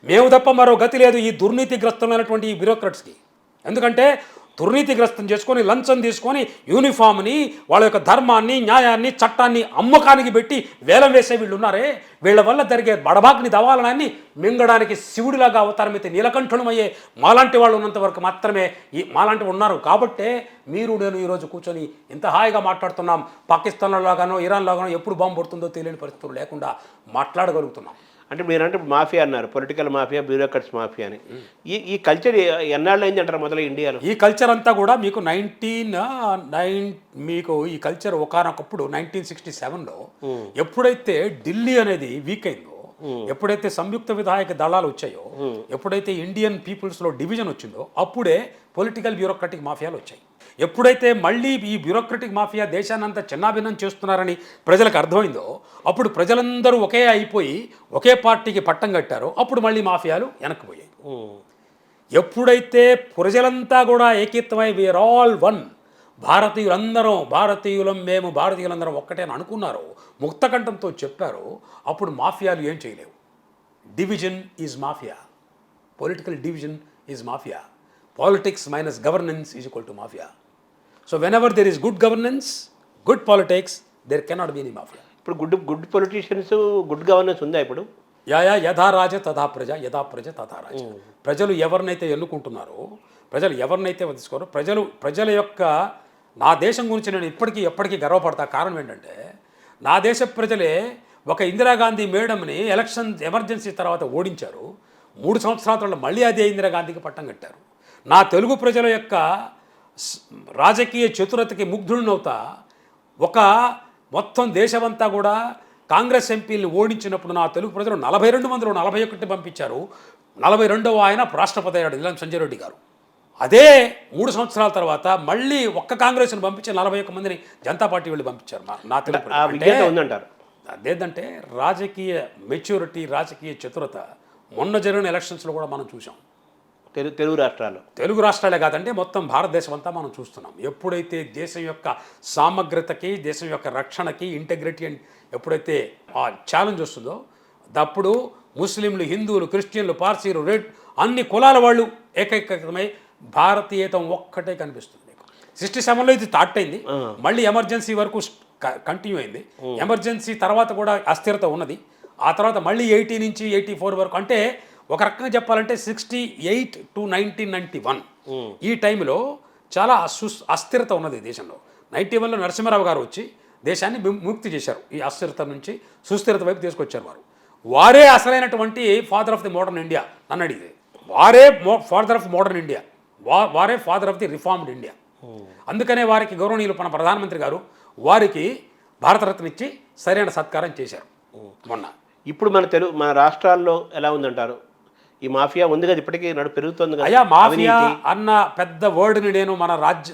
మేము తప్ప మరో గతి లేదు ఈ దుర్నీతిగ్రస్తమైనటువంటి ఈ బ్యూరోక్రట్స్కి. ఎందుకంటే దుర్నీతిగ్రస్తం చేసుకొని లంచం తీసుకొని యూనిఫామ్ని, వాళ్ళ యొక్క ధర్మాన్ని, న్యాయాన్ని, చట్టాన్ని అమ్మకానికి పెట్టి వేలం వేసే వీళ్ళు ఉన్నారే, వీళ్ళ వల్ల జరిగే బడబాగ్ని దవాలనాన్ని మింగడానికి శివుడిలాగా అవతారమైతే నీలకంఠుణమయ్యే మాలాంటి వాళ్ళు ఉన్నంత వరకు మాత్రమే మాలాంటి ఉన్నారు. కాబట్టే నేను ఈరోజు కూర్చొని ఇంత హాయిగా మాట్లాడుతున్నాం. పాకిస్తాన్లో లాగానో ఇరాన్ లాగానో ఎప్పుడు బాంబు పడుతుందో తెలియని పరిస్థితులు లేకుండా మాట్లాడగలుగుతున్నాం. అంటే మీరంటే మాఫియా అన్నారు, పొలిటికల్ మాఫియా, బ్యూరోక్రట్స్ మాఫియా అని. ఈ కల్చర్ ఎన్నాళ్ళు అయింది అంటారు మొదలు ఇండియాలో? ఈ కల్చర్ అంతా కూడా మీకు మీకు ఈ కల్చర్ ఒకనొకప్పుడు 1967లో ఎప్పుడైతే ఢిల్లీ అనేది వీక్ అయిందో, ఎప్పుడైతే సంయుక్త విధాయక దళాలు వచ్చాయో, ఎప్పుడైతే ఇండియన్ పీపుల్స్లో డివిజన్ వచ్చిందో అప్పుడే పొలిటికల్ బ్యూరోక్రటిక్ మాఫియాలు వచ్చాయి. ఎప్పుడైతే మళ్ళీ ఈ బ్యూరోక్రటిక్ మాఫియా దేశాన్నంతా చిన్నాభిన్నం చేస్తున్నారని ప్రజలకు అర్థమైందో, అప్పుడు ప్రజలందరూ ఒకే అయిపోయి ఒకే పార్టీకి పట్టం కట్టారో అప్పుడు మళ్ళీ మాఫియాలు వెనక్కిపోయాయి. ఎప్పుడైతే ప్రజలంతా కూడా ఏకీత్వమై వీఆర్ ఆల్ వన్, భారతీయులం మేము భారతీయులందరం ఒక్కటే అని అనుకున్నారో, ముక్తకంఠంతో చెప్పారో, అప్పుడు మాఫియాలు ఏం చేయలేవు. Division is mafia, political division is mafia, politics minus governance is equal to mafia. So when ever there is good governance, good politics, there cannot be any mafia. ఇప్పుడు గుడ్ పొలిటీషియన్స్, గుడ్ గవర్నెన్స్ ఉందా ఇప్పుడు? యథా రాజ తథా ప్రజ, యథా ప్రజ తథా రాజ. ప్రజలు ఎవరినైతే ఎన్నుకుంటున్నారో, ప్రజలు ఎవరినైతే తీసుకోరో, ప్రజల యొక్క, నా దేశం గురించి నేను ఎప్పటికీ గర్వపడతా. కారణం ఏంటంటే నా దేశ ప్రజలే ఒక ఇందిరాగాంధీ మేడంని ఎమర్జెన్సీ తర్వాత ఓడించారు. 3 సంవత్సరాల తర్వాత మళ్ళీ అదే ఇందిరాగాంధీకి పట్టం కట్టారు. నా తెలుగు ప్రజల యొక్క రాజకీయ చతురతకి ముగ్ధుడినవుతా. ఒక మొత్తం దేశమంతా కూడా కాంగ్రెస్ ఎంపీలను ఓడించినప్పుడు నా తెలుగు ప్రజలు 42 మందిలో 41 పంపించారు. 42వ ఆయన రాష్ట్రపతి అయ్యాడు, నీలం సంజయ్ రెడ్డి గారు. అదే 3 సంవత్సరాల తర్వాత మళ్ళీ ఒక్క కాంగ్రెస్ను పంపించి 41 మందిని జనతా పార్టీ వెళ్ళి పంపించారు. నా తెలుగు ఉందంటారు. అదేంటంటే రాజకీయ మెచ్యూరిటీ, రాజకీయ చతురత మొన్న జరిగిన ఎలక్షన్స్లో కూడా మనం చూసాం. తెలుగు రాష్ట్రాలే కాదంటే మొత్తం భారతదేశం అంతా మనం చూస్తున్నాం. ఎప్పుడైతే దేశం యొక్క సామగ్రతకి, దేశం యొక్క రక్షణకి, ఇంటెగ్రిటీ అండ్ ఎప్పుడైతే ఆ ఛాలెంజ్ వస్తుందో, అప్పుడు ముస్లింలు, హిందువులు, క్రిస్టియన్లు, పార్సీలు, రెడ్ అన్ని కులాల వాళ్ళు ఏకైకమై భారతీయతం ఒక్కటే కనిపిస్తుంది. 67లో ఇది స్టార్ట్ అయింది, మళ్ళీ ఎమర్జెన్సీ వరకు కంటిన్యూ అయింది. ఎమర్జెన్సీ తర్వాత కూడా అస్థిరత ఉన్నది. ఆ తర్వాత మళ్ళీ 80 నుంచి 84 వరకు, అంటే ఒక రకంగా చెప్పాలంటే 68 to 1991 ఈ టైంలో చాలా అస్థిరత ఉన్నది దేశంలో. 91లో నరసింహారావు గారు వచ్చి దేశాన్ని ముక్తి చేశారు. ఈ అస్థిరత నుంచి సుస్థిరత వైపు తీసుకొచ్చారు. వారే అసలైనటువంటి father of the modern India నన్ను అడిగితే. వారే ఫాదర్ ఆఫ్ మోడర్న్ ఇండియా, వారే father of the reformed India. అందుకనే వారికి గౌరవనీయులు మన ప్రధానమంత్రి గారు వారికి భారతరత్న ఇచ్చి సరైన సత్కారం చేశారు మొన్న. ఇప్పుడు మన రాష్ట్రాల్లో ఎలా ఉందంటారు? ఈ మాఫియా ఉంది కదా, ఇప్పటికీ పెరుగుతుంది కదా. అయ్యా, మాఫియా అన్న పెద్ద వర్డ్ని నేను మన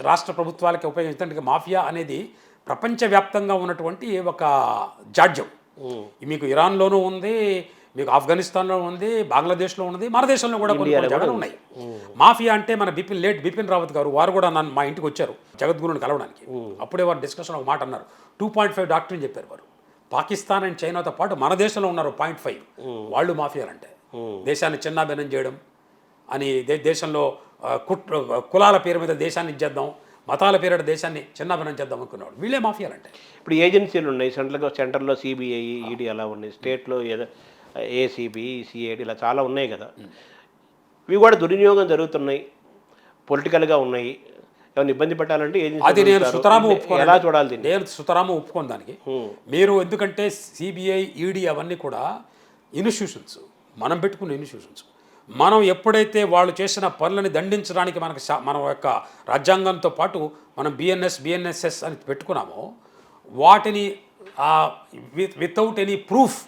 రాష్ట్ర ప్రభుత్వాలకి ఉపయోగించడానికి, మాఫియా అనేది ప్రపంచవ్యాప్తంగా ఉన్నటువంటి ఒక జాడ్యం. మీకు ఇరాన్లోనూ ఉంది, మీకు ఆఫ్ఘనిస్తాన్లో ఉంది, బంగ్లాదేశ్లో ఉంది, మన దేశంలో కూడా కొన్ని జాగాలు ఉన్నాయి. మాఫియా అంటే మన బిపిన్ రావత్ గారు వారు కూడా మా ఇంటికి వచ్చారు జగద్గురుని కలవడానికి. అప్పుడే వారు డిస్కషన్ ఒక మాట అన్నారు. 2.5 డాక్టర్ని చెప్పారు వారు. పాకిస్తాన్ అండ్ చైనాతో పాటు మన దేశంలో ఉన్నారు 0.5 వాళ్ళు మాఫియాలంటే. దేశాన్ని చిన్నాభిన్నం చేయడం అని, దేశంలో కులాల పేరు మీద దేశాన్ని ఇచ్చేద్దాం, మతాల పేరిట దేశాన్ని చిన్నాభిన్నం చేద్దాం అనుకునేవాడు వీళ్ళే మాఫియాలంటే. ఇప్పుడు ఏజెన్సీలు ఉన్నాయి, సెంటర్లో సిబిఐ, ఈడీ అలా ఉన్నాయి, స్టేట్లో ఏసీబీ, సిఐడి ఇలా చాలా ఉన్నాయి కదా. ఇవి కూడా దుర్వినియోగం జరుగుతున్నాయి, పొలిటికల్గా ఉన్నాయి. ఏమైనా ఇబ్బంది పెట్టాలంటే అది నేను సుతరాము ఒప్పుకోను. ఎలా చూడాలి? నేను సుతరాము ఒప్పుకోను దానికి. మీరు ఎందుకంటే సిబిఐ, ఈడీ అవన్నీ కూడా ఇన్స్టిట్యూషన్స్, మనం పెట్టుకున్న ఇన్స్టిట్యూషన్స్. మనం ఎప్పుడైతే వాళ్ళు చేసిన పనులని దండించడానికి మన యొక్క రాజ్యాంగంతో పాటు మనం బిఎన్ఎస్ఎస్ అని పెట్టుకున్నామో, వాటిని వితౌట్ ఎనీ ప్రూఫ్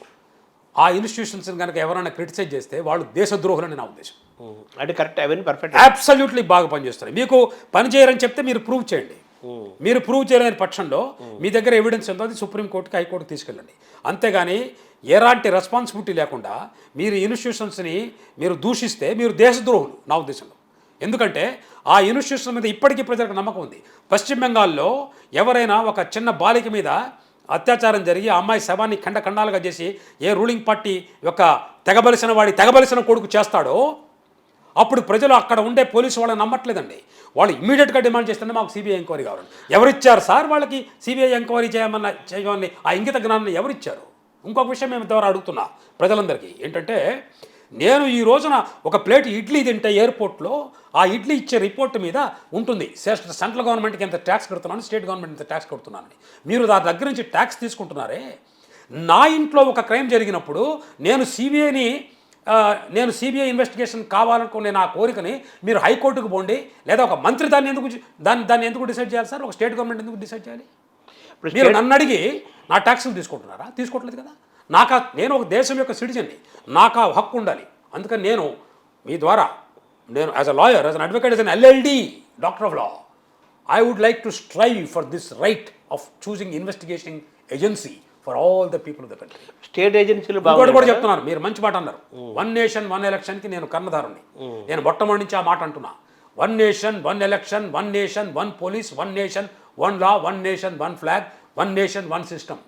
ఆ ఇన్స్టిట్యూషన్స్ని కనుక ఎవరైనా క్రిటిసైజ్ చేస్తే వాళ్ళు దేశద్రోహులని నా ఉద్దేశం. అంటే కరెక్ట్, అవన్నీ పర్ఫెక్ట్, అబ్సల్యూట్లీ బాగా పనిచేస్తారు. మీకు పని చేయరని చెప్తే మీరు ప్రూవ్ చేయండి. మీరు ప్రూవ్ చేయలేని పక్షంలో మీ దగ్గర ఎవిడెన్స్ ఉందో అది సుప్రీంకోర్టుకి, హైకోర్టుకి తీసుకెళ్ళండి. అంతేగాని ఎలాంటి రెస్పాన్సిబిలిటీ లేకుండా మీరు ఇన్స్టిట్యూషన్స్ని మీరు దూషిస్తే మీరు దేశద్రోహులు నా ఉద్దేశంలో. ఎందుకంటే ఆ ఇన్స్టిట్యూషన్ మీద ఇప్పటికీ ప్రజలకు నమ్మకం ఉంది. పశ్చిమ బెంగాల్లో ఎవరైనా ఒక చిన్న బాలిక మీద అత్యాచారం జరిగి ఆ అమ్మాయి శవాన్ని ఖండాలుగా చేసి ఏ రూలింగ్ పార్టీ యొక్క తెగబలిసిన కొడుకు చేస్తాడో అప్పుడు ప్రజలు అక్కడ ఉండే పోలీసు వాళ్ళని నమ్మట్లేదండి. వాళ్ళు ఇమీడియట్గా డిమాండ్ చేస్తుంటే మాకు సిబిఐ ఎంక్వైరీ కావాలండి. ఎవరిచ్చారు సార్ వాళ్ళకి సిబిఐ ఎంక్వైరీ చేయమని ఆ ఇంగిత జ్ఞానాన్ని ఎవరిచ్చారు? ఇంకొక విషయం మేము ద్వారా అడుగుతున్నా ప్రజలందరికీ ఏంటంటే, నేను ఈ రోజున ఒక ప్లేట్ ఇడ్లీ తింటే ఎయిర్పోర్ట్లో ఆ ఇడ్లీ ఇచ్చే రిపోర్ట్ మీద ఉంటుంది సెంట్రల్ గవర్నమెంట్కి ఎంత ట్యాక్స్ కడుతున్నాను, స్టేట్ గవర్నమెంట్ ఎంత ట్యాక్స్ కడుతున్నానని. మీరు దాని దగ్గర నుంచి ట్యాక్స్ తీసుకుంటున్నారే. నా ఇంట్లో ఒక క్రైమ్ జరిగినప్పుడు నేను సిబిఐ ఇన్వెస్టిగేషన్ కావాలనుకునే నా కోరికని మీరు హైకోర్టుకు పోండి, లేదా ఒక మంత్రి దాన్ని ఎందుకు డిసైడ్ చేయాలి సార్? ఒక స్టేట్ గవర్నమెంట్ ఎందుకు డిసైడ్ చేయాలి? మీరు నన్ను అడిగి నా ట్యాక్సులు తీసుకుంటున్నారా? తీసుకోవట్లేదు కదా. నేను ఒక దేశం యొక్క సిటిజన్ని, నాకు ఆ హక్కు ఉండాలి. అందుకని నేను మీ ద్వారా as a lawyer, as an advocate, as an LLD doctor of law, I would like to strive for this right of choosing investigation agency for all the people of the country. State ఏజెన్సీలు ఇంకోటి కూడా చెప్తున్నారు, మీరు మంచి మాట అన్నారు. 1 నేషన్ 1 ఎలక్షన్కి నేను కన్నదారుని. నేను మొట్టమొదటి నుంచి ఆ మాట అంటున్నా. 1 nation 1 election, 1 nation 1 police, 1 nation 1 లా, 1 nation 1 flag, 1 nation 1 system.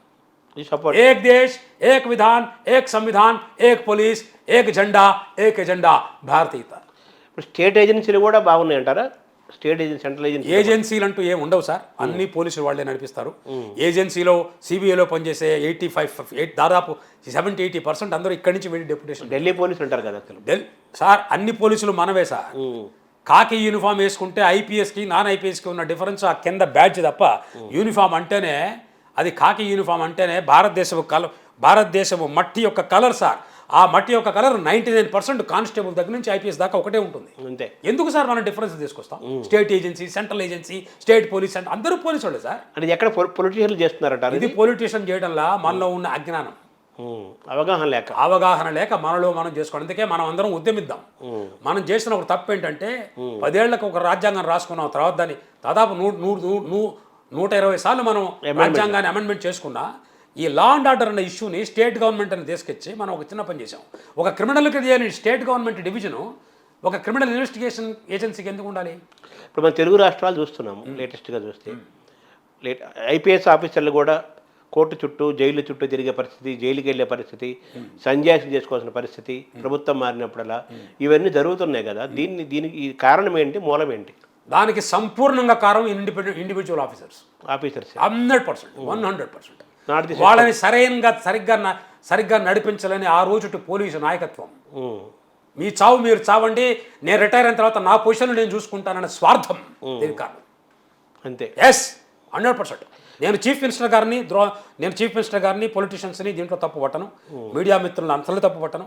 Support. एक देश एक विधान एक संविधान एक पुलिस एक झंडा एक एजेंडा भारतीयता. ఇప్పుడు స్టేట్ ఏజెన్సీలు కూడా బాగున్నాయి అంటారా? స్టేట్ ఏజెన్సీ, సెంట్రల్ ఏజెన్సీ ఏజెన్సీలు అంటూ ఏం ఉండవు సార్, అన్ని పోలీసులు వాళ్ళే నడిపిస్తారు. ఏజెన్సీలో సిబిఐలో పనిచేసే 85 దాదాపు 70-80% అందరూ ఇక్కడి నుంచి వెళ్ళి డెప్యుటేషన్. ఢిల్లీ పోలీసులు అంటారు కదా అసలు. సార్ అన్ని పోలీసులు మనవే సార్. కాకి యూనిఫామ్ వేసుకుంటే ఐపీఎస్కి నాన్ ఐపీఎస్కి ఉన్న డిఫరెన్స్ ఆ కింద బ్యాడ్జ్ తప్ప, యూనిఫామ్ అంటేనే అది కాకి యూనిఫామ్ అంటేనే భారతదేశపు మట్టి యొక్క కలర్ సార్. ఆ మట్టి యొక్క కలర్ 99% కానిస్టేబుల్ దగ్గర నుంచి ఐపీఎస్ దాకా ఒకటే ఉంటుంది. అంతే. ఎందుకు సార్ మనం డిఫరెన్స్ తీసుకొస్తాం? State agency, central agency, state police అంటే అందరూ పోలీసు వాళ్ళే సార్. అది ఎక్కడ పొలిటీషియన్లు చేస్తున్నారట? ఇది పొలిటీషియన్ చేయడంలా మనలో ఉన్న అజ్ఞానం, అవగాహన లేక మనలో మనం చేసుకోవడం. అందుకే మనం అందరం ఉద్యమిద్దాం. మనం చేసిన ఒక తప్పు ఏంటంటే 10 ఏళ్లకు ఒక రాజ్యాంగం రాసుకున్నాం, తర్వాత దాన్ని దాదాపు 120 సార్లు మనం రాజ్యాంగాన్ని అమెండ్మెంట్ చేసుకున్నా. ఈ లా అండ్ ఆర్డర్ అనే ఇష్యూని స్టేట్ గవర్నమెంట్ అని తీసుకొచ్చి మనం ఒక చిన్న పని చేసాం. ఒక క్రిమినల్కి చేయని స్టేట్ గవర్నమెంట్ డివిజను ఒక క్రిమినల్ ఇన్వెస్టిగేషన్ ఏజెన్సీకి ఎందుకు ఉండాలి? ఇప్పుడు మన తెలుగు రాష్ట్రాలు చూస్తున్నాము. లేటెస్ట్గా చూస్తే ఐపీఎస్ ఆఫీసర్లు కూడా కోర్టు చుట్టూ, జైలు చుట్టూ తిరిగే పరిస్థితి, జైలుకి వెళ్ళే పరిస్థితి, సంజాయిషి చేసుకోవాల్సిన పరిస్థితి ప్రభుత్వం మారినప్పుడల్లా ఇవన్నీ జరుగుతున్నాయి కదా. దీనికి కారణం ఏంటి, మూలం ఏంటి? దానికి సంపూర్ణంగా కారణం ఇండివిజువల్ ఆఫీసర్స్ 100%. వాళ్ళని సరిగ్గా నడిపించాలని ఆ రోజు పోలీసు నాయకత్వం. మీ చావు మీరు చావండి, నేను రిటైర్ అయిన తర్వాత నా పొజిషన్ నేను చూసుకుంటానన్న స్వార్థం దీనికి కారణం. అంతే. ఎస్, 100%. నేను చీఫ్ మినిస్టర్ గారిని పొలిటీషియన్స్ని దీంట్లో తప్పు పట్టను, మీడియా మిత్రులను అంతలో తప్పు పట్టను.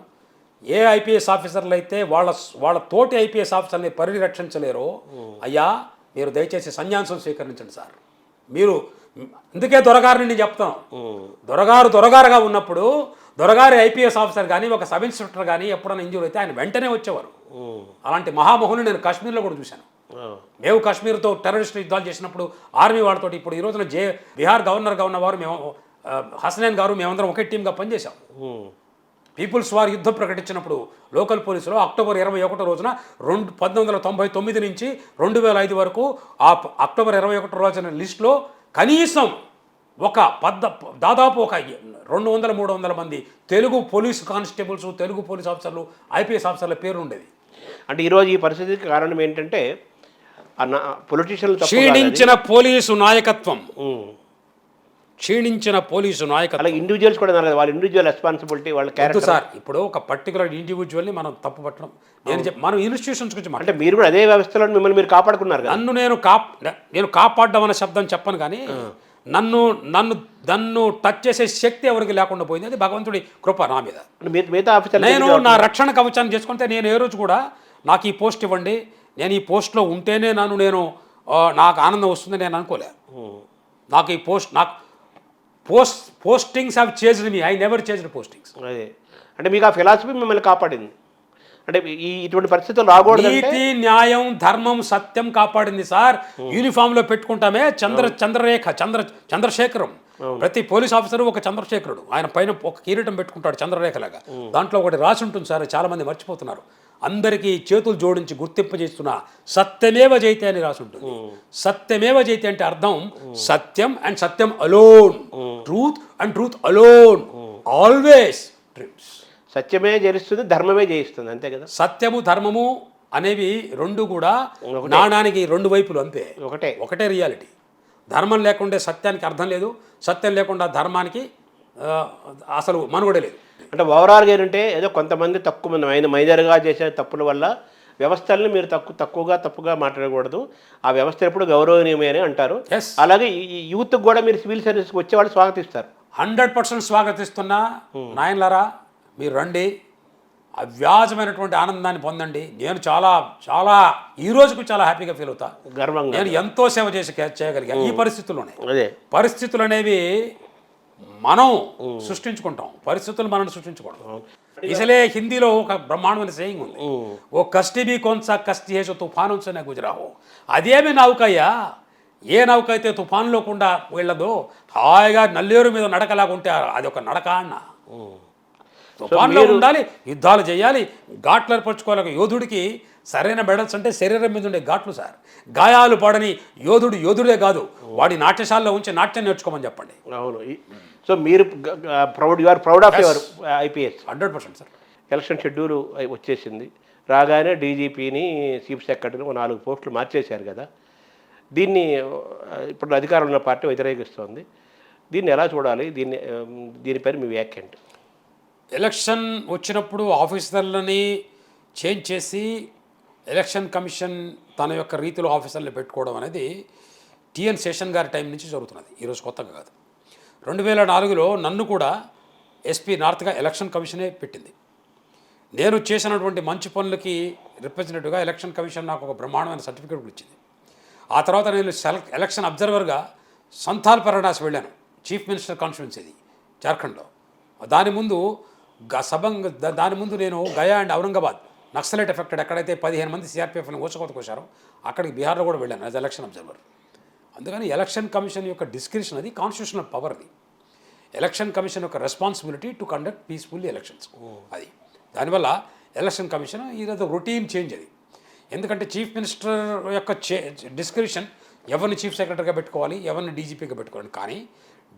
ఏ ఐపీఎస్ ఆఫీసర్లు అయితే వాళ్ళ తోటి ఐపీఎస్ ఆఫీసర్ని పరిరక్షించలేరో, అయ్యా మీరు దయచేసి సన్యాసం స్వీకరించండి సార్. మీరు అందుకే దొరగారిని నేను చెప్తాను, దొరగారుగా ఉన్నప్పుడు దొరగారి ఐపీఎస్ ఆఫీసర్ కానీ ఒక సబ్ ఇన్స్పెక్టర్ కానీ ఎప్పుడైనా ఇంజూరీ అయితే ఆయన వెంటనే వచ్చేవారు. అలాంటి మహామహుని నేను కాశ్మీర్లో కూడా చూశాను. మేము కాశ్మీర్తో టెర్రరిస్ట్ యుద్ధాలు చేసినప్పుడు ఆర్మీ వాళ్ళతో, ఇప్పుడు ఈ రోజున బీహార్ గవర్నర్గా ఉన్నవారు మేము హసనైన్ గారు, మేమందరం ఒకే టీమ్గా పనిచేశాం. పీపుల్స్ వార్ యుద్ధం ప్రకటించినప్పుడు లోకల్ పోలీసులో అక్టోబర్ 21 రోజున 1999 నుంచి 2005 వరకు ఆ అక్టోబర్ 21 రోజున లిస్టులో కనీసం దాదాపు ఒక 200-300 మంది Telugu police constables, Telugu police ఆఫీసర్లు, ఐపీఎస్ ఆఫీసర్ల పేరు ఉండేది. అంటే ఈరోజు ఈ పరిస్థితికి కారణం ఏంటంటే పొలిటీషియన్లు క్షీణించిన పోలీసు నాయకత్వం. అలా ఇండివిజువల్స్ కూడా వాళ్ళ ఇండివిజువల్ రెస్పాన్సిబిలిటీ, వాళ్ళ క్యారెక్టర్ సార్. ఇప్పుడు ఒక పర్టికులర్ ఇండివిజువల్ని మనం తప్పు పట్టడం, మనం ఇన్స్టిట్యూషన్స్ గురించి అంటే మీరు కూడా అదే వ్యవస్థలో మిమ్మల్ని మీరు కాపాడుకున్నారు. నేను కాపాడడం అనే శబ్దం చెప్పను, కానీ నన్ను టచ్ చేసే శక్తి ఎవరికి లేకుండా పోయింది. అది భగవంతుడి కృప నా మీద. నేను నా రక్షణ కవచాన్ని చేసుకుంటే నేను ఏ రోజు కూడా నాకు ఈ పోస్ట్ ఇవ్వండి, నేను ఈ పోస్ట్లో ఉంటేనే నాకు ఆనందం వస్తుంది నేను అనుకోలే. నాకు ఈ postings have changed me, I never changed postings. అదే అంటే మీకు ఆ ఫిలాసఫీ మిమ్మల్ని కాపాడింది. అంటే ఇటువంటి పరిస్థితులు రాకూడదు. నీతి, న్యాయం, ధర్మం, సత్యం కాపాడింది సార్. యూనిఫామ్ లో పెట్టుకుంటామే చంద్రశేఖరం. ప్రతి పోలీస్ ఆఫీసరు ఒక చంద్రశేఖరుడు. ఆయన పైన ఒక కిరీటం పెట్టుకుంటాడు చంద్రరేఖలాగా. దాంట్లో ఒకటి రాసి ఉంటుంది సార్, చాలా మంది మర్చిపోతున్నారు. అందరికీ చేతులు జోడించి గుర్తింపజేస్తున్న సత్యమేవ జయతే అని రాసి ఉంటుంది. సత్యమేవ జయతే అంటే అర్థం సత్యం అండ్ సత్యం alone, truth and truth alone, always truth. సత్యమే జయిస్తుంది, ధర్మమే జయిస్తుంది, అంతే కదా. సత్యము ధర్మము అనేవి రెండు కూడా నాణానికి రెండు వైపులు, అంతే. ఒకటే రియాలిటీ. ధర్మం లేకుంటే సత్యానికి అర్థం లేదు, సత్యం లేకుండా ధర్మానికి అసలు మనుగడే లేదు. అంటే ఓవరాల్గా ఏంటంటే ఏదో కొంతమంది తక్కువ మంది మైనర్గా చేసే తప్పుల వల్ల వ్యవస్థల్ని మీరు తప్పుగా మాట్లాడకూడదు. ఆ వ్యవస్థ ఎప్పుడు గౌరవనీయమే అని అంటారు. అలాగే ఈ యూత్కి కూడా మీరు సివిల్ సర్వీస్కి వచ్చేవాళ్ళు స్వాగతిస్తారు. 100% స్వాగతిస్తున్నా. నాయనలారా మీరు రండి, అవ్యాజమైనటువంటి ఆనందాన్ని పొందండి. నేను చాలా చాలా ఈ రోజుకు చాలా హ్యాపీగా ఫీల్ అవుతా, గర్వంగా. నేను ఎంతో సేవ చేయగలిగా ఈ పరిస్థితుల్లోనే. పరిస్థితులు అనేవి మనం సృష్టించుకుంటాం, పరిస్థితులు మనం సృష్టించుకోవడం. ఇసలే హిందీలో ఒక బ్రహ్మాండమైన సేయింగ్ ఉంది, ఓ కష్టి బి కొన్సా కష్టి హే సో తుఫాను సే గుజరాహో. అదేమి నౌకయ్యా, ఏ నౌక అయితే తుఫాన్లో కూడా వెళ్ళదో హాయిగా నల్లేరు మీద నడకలాగుంటే అది ఒక నడక అన్న. తుఫాన్లో ఉండాలి, యుద్ధాలు చేయాలి, ఘాట్లు ఏర్పరచుకోవాలి. యోధుడికి సరైన మెడల్స్ అంటే శరీరం మీద ఉండే ఘాట్లు సార్. గాయాలు పడని యోధుడు యోధుడే కాదు, వాడి నాట్యశాలలో ఉంచి నాట్యం నేర్చుకోమని చెప్పండి. అవును. సో మీరు you are proud of your IPS. 100% sir. Election schedule వచ్చేసింది. రాగానే డీజీపీని, చీఫ్ సెక్రటరీని 4 పోస్టులు మార్చేశారు కదా. దీన్ని ఇప్పుడు అధికారంలో ఉన్న పార్టీ వ్యతిరేకిస్తోంది. దీన్ని ఎలా చూడాలి? దీనిపైన మీ వ్యాఖ్య ఏంటి? ఎలక్షన్ వచ్చినప్పుడు ఆఫీసర్లని చేంజ్ చేసి ఎలక్షన్ కమిషన్ తన యొక్క రీతిలో ఆఫీసర్లు పెట్టుకోవడం అనేది టిఎన్ శేషన్ గారి టైం నుంచి జరుగుతున్నది, ఈరోజు కొత్తగా కాదు. 2004లో నన్ను కూడా ఎస్పీ నార్త్గా ఎలక్షన్ కమిషనే పెట్టింది. నేను చేసినటువంటి మంచి పనులకి రిప్రజెంటేటివ్గా ఎలక్షన్ కమిషన్ నాకు ఒక బ్రహ్మాండమైన సర్టిఫికేట్ కూడా ఇచ్చింది. ఆ తర్వాత నేను ఎలక్షన్ అబ్జర్వర్గా సంథాల్ పరడాస్ వెళ్ళాను, చీఫ్ మినిస్టర్ కాన్స్టిట్యున్సీది జార్ఖండ్లో. దాని ముందు నేను గయా అండ్ ఔరంగాబాద్ నక్సలైట్ ఎఫెక్టెడ్ ఎక్కడైతే 15 మంది సిఆర్పీఎఫ్ని ఊచకోత కోశారో అక్కడికి బీహార్లో కూడా వెళ్ళాను యాజ్ ఎలక్షన్ అబ్జర్వర్. అందుకని ఎలక్షన్ కమిషన్ యొక్క డిస్క్రిప్షన్ అది కాన్స్టిట్యూషనల్ పవర్ది. ఎలక్షన్ కమిషన్ యొక్క responsibility to conduct peacefully elections. అది దానివల్ల ఎలక్షన్ కమిషన్ ఈరోజు రొటీన్ చేంజ్ అది. ఎందుకంటే చీఫ్ మినిస్టర్ యొక్క డిస్క్రిప్షన్ ఎవరిని చీఫ్ సెక్రటరీగా పెట్టుకోవాలి, ఎవరిని డీజీపీగా పెట్టుకోవాలి. కానీ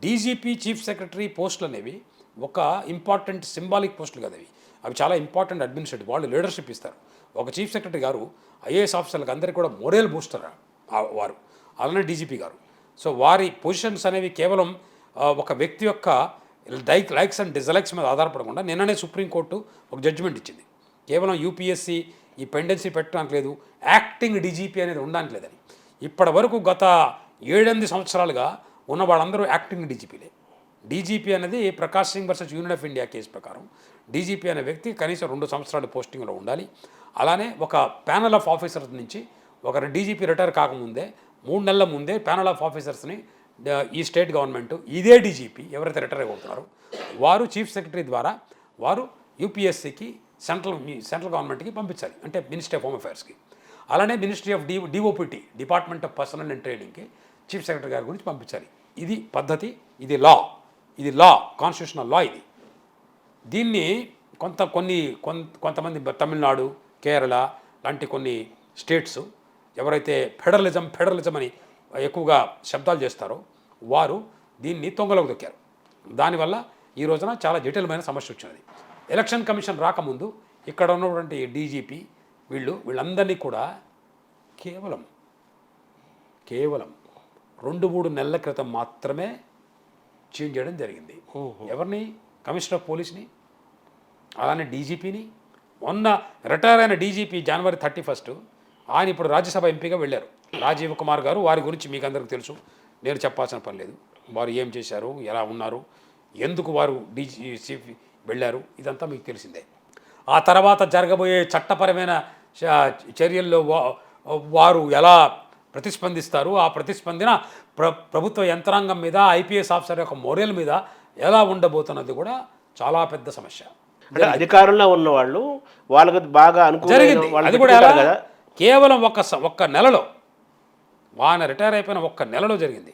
డీజీపీ, చీఫ్ సెక్రటరీ పోస్టులు అనేవి ఒక ఇంపార్టెంట్ సింబాలిక్ పోస్టులు కదా అవి చాలా ఇంపార్టెంట్ అడ్మినిస్ట్రేటివ్. వాళ్ళు లీడర్షిప్ ఇస్తారు. ఒక చీఫ్ సెక్రటరీ గారు ఐఏఎస్ ఆఫీసర్లకు అందరికీ కూడా మోరల్ బూస్టర్ వారు, అలానే డీజీపీ గారు. సో వారి పొజిషన్స్ అనేవి కేవలం ఒక వ్యక్తి యొక్క లైక్స్ అండ్ డిజలైక్స్ మీద ఆధారపడకుండా నిన్ననే సుప్రీంకోర్టు ఒక జడ్జిమెంట్ ఇచ్చింది. కేవలం యూపీఎస్సీ ఈ పెండెన్సీ పెట్టడానికి లేదు, యాక్టింగ్ డీజీపీ అనేది ఉండడానికి లేదని. ఇప్పటి వరకు గత 7-8 సంవత్సరాలుగా ఉన్న వాళ్ళందరూ యాక్టింగ్ డీజీపీలే. డీజీపీ అనేది Prakash Singh versus union of India case ప్రకారం డీజీపీ అనే వ్యక్తి కనీసం 2 సంవత్సరాలు పోస్టింగ్లో ఉండాలి. అలానే ఒక ప్యానల్ ఆఫ్ ఆఫీసర్స్ నుంచి ఒక డీజీపీ రిటైర్ కాకముందే 3 నెలల ముందే ప్యానల్ ఆఫ్ ఆఫీసర్స్ని ఈ స్టేట్ గవర్నమెంట్ ఇదే డీజీపీ ఎవరైతే రిటైర్ అవుతున్నారో వారు చీఫ్ సెక్రటరీ ద్వారా వారు యూపీఎస్సీకి సెంట్రల్ గవర్నమెంట్కి పంపించాలి, అంటే మినిస్ట్రీ ఆఫ్ హోమ్ అఫైర్స్కి. అలానే ministry of DoPT, department of personnel and ట్రైనింగ్కి చీఫ్ సెక్రటరీ గారి గురించి పంపించాలి. ఇది పద్ధతి, ఇది లా, కాన్స్టిట్యూషనల్ లా ఇది. దీన్ని కొంతమంది తమిళనాడు, కేరళ లాంటి కొన్ని స్టేట్స్ ఎవరైతే ఫెడరలిజం అని ఎక్కువగా శబ్దాలు చేస్తారో వారు దీన్ని తొంగలోకి దొక్కారు. దానివల్ల ఈ రోజున చాలా జటిలమైన సమస్య వచ్చినది. ఎలక్షన్ కమిషన్ రాకముందు ఇక్కడ ఉన్నటువంటి డీజీపీ వీళ్ళందరినీ కూడా కేవలం 2-3 నెలల క్రితం మాత్రమే చేంజ్ చేయడం జరిగింది. ఎవరిని? కమిషనర్ ఆఫ్ పోలీస్ని, అలానే డీజీపీని. మొన్న రిటైర్ అయిన డీజీపీ జనవరి 31 ఆయన ఇప్పుడు రాజ్యసభ ఎంపీగా వెళ్ళారు, రాజీవ్ కుమార్ గారు. వారి గురించి మీకు అందరికీ తెలుసు, నేను చెప్పాల్సిన పని లేదు. వారు ఏం చేశారు, ఎలా ఉన్నారు, ఎందుకు వారు డీజీసీ వెళ్ళారు, ఇదంతా మీకు తెలిసిందే. ఆ తర్వాత జరగబోయే చట్టపరమైన చర్యల్లో వారు ఎలా ప్రతిస్పందిస్తారు, ఆ ప్రతిస్పందన ప్రభుత్వ యంత్రాంగం మీద, ఐపీఎస్ ఆఫీసర్ యొక్క మోరల్ మీద ఎలా ఉండబోతున్నది కూడా చాలా పెద్ద సమస్య. అంటే అధికారంలో ఉన్న వాళ్ళకి బాగా జరిగింది. అది కూడా ఎలా? కేవలం ఒక్క నెలలో, ఆయన రిటైర్ అయిపోయిన 1 నెలలో జరిగింది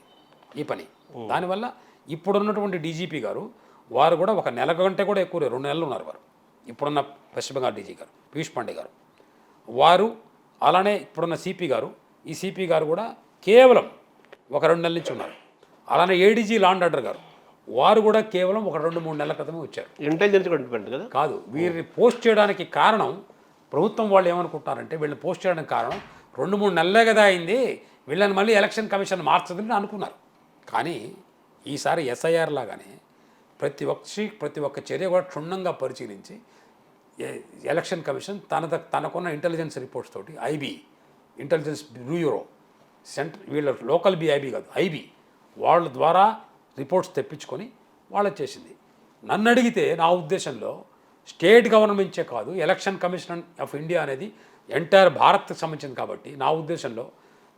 ఈ పని. దానివల్ల ఇప్పుడున్నటువంటి డీజీపీ గారు వారు కూడా 1 నెల కంటే కూడా ఎక్కువ 2 నెలలు ఉన్నారు వారు. ఇప్పుడున్న పశ్చిమ బెంగాల్ డీజీ గారు పీయూష్ పాండే గారు వారు, అలానే ఇప్పుడున్న సిపి గారు, ఈ సిపి గారు కూడా కేవలం 1-2 నెలల నుంచి ఉన్నారు. అలానే ఏడీజీ లా అండ్ ఆర్డర్ గారు వారు కూడా కేవలం 1-2-3 నెలల క్రితమే వచ్చారు. ఇంటెలిజెన్స్ డిపార్ట్మెంట్ కదా కాదు, వీరిని పోస్ట్ చేయడానికి కారణం ప్రభుత్వం వాళ్ళు ఏమనుకుంటారంటే వీళ్ళని పోస్ట్ చేయడానికి కారణం 2-3 నెలలే కదా అయింది, వీళ్ళని మళ్ళీ ఎలక్షన్ కమిషన్ మార్చదని అనుకున్నారు. కానీ ఈసారి ఎస్ఐఆర్ లాగానే ప్రతి ఒక్క చర్య కూడా క్షుణ్ణంగా పరిశీలించి ఎలక్షన్ కమిషన్ తనకున్న ఇంటెలిజెన్స్ రిపోర్ట్స్ తోటి ఐబీ, ఇంటెలిజెన్స్ బ్యూరో, వీళ్ళ లోకల్ ఐబీ కాదు ఐబీ, వాళ్ళ ద్వారా రిపోర్ట్స్ తెప్పించుకొని వాళ్ళకి చేసింది. నన్ను అడిగితే నా ఉద్దేశంలో స్టేట్ గవర్నమెంట్సే కాదు, ఎలక్షన్ కమిషన్ ఆఫ్ ఇండియా అనేది ఎంటైర్ భారత్కి సంబంధించింది కాబట్టి నా ఉద్దేశంలో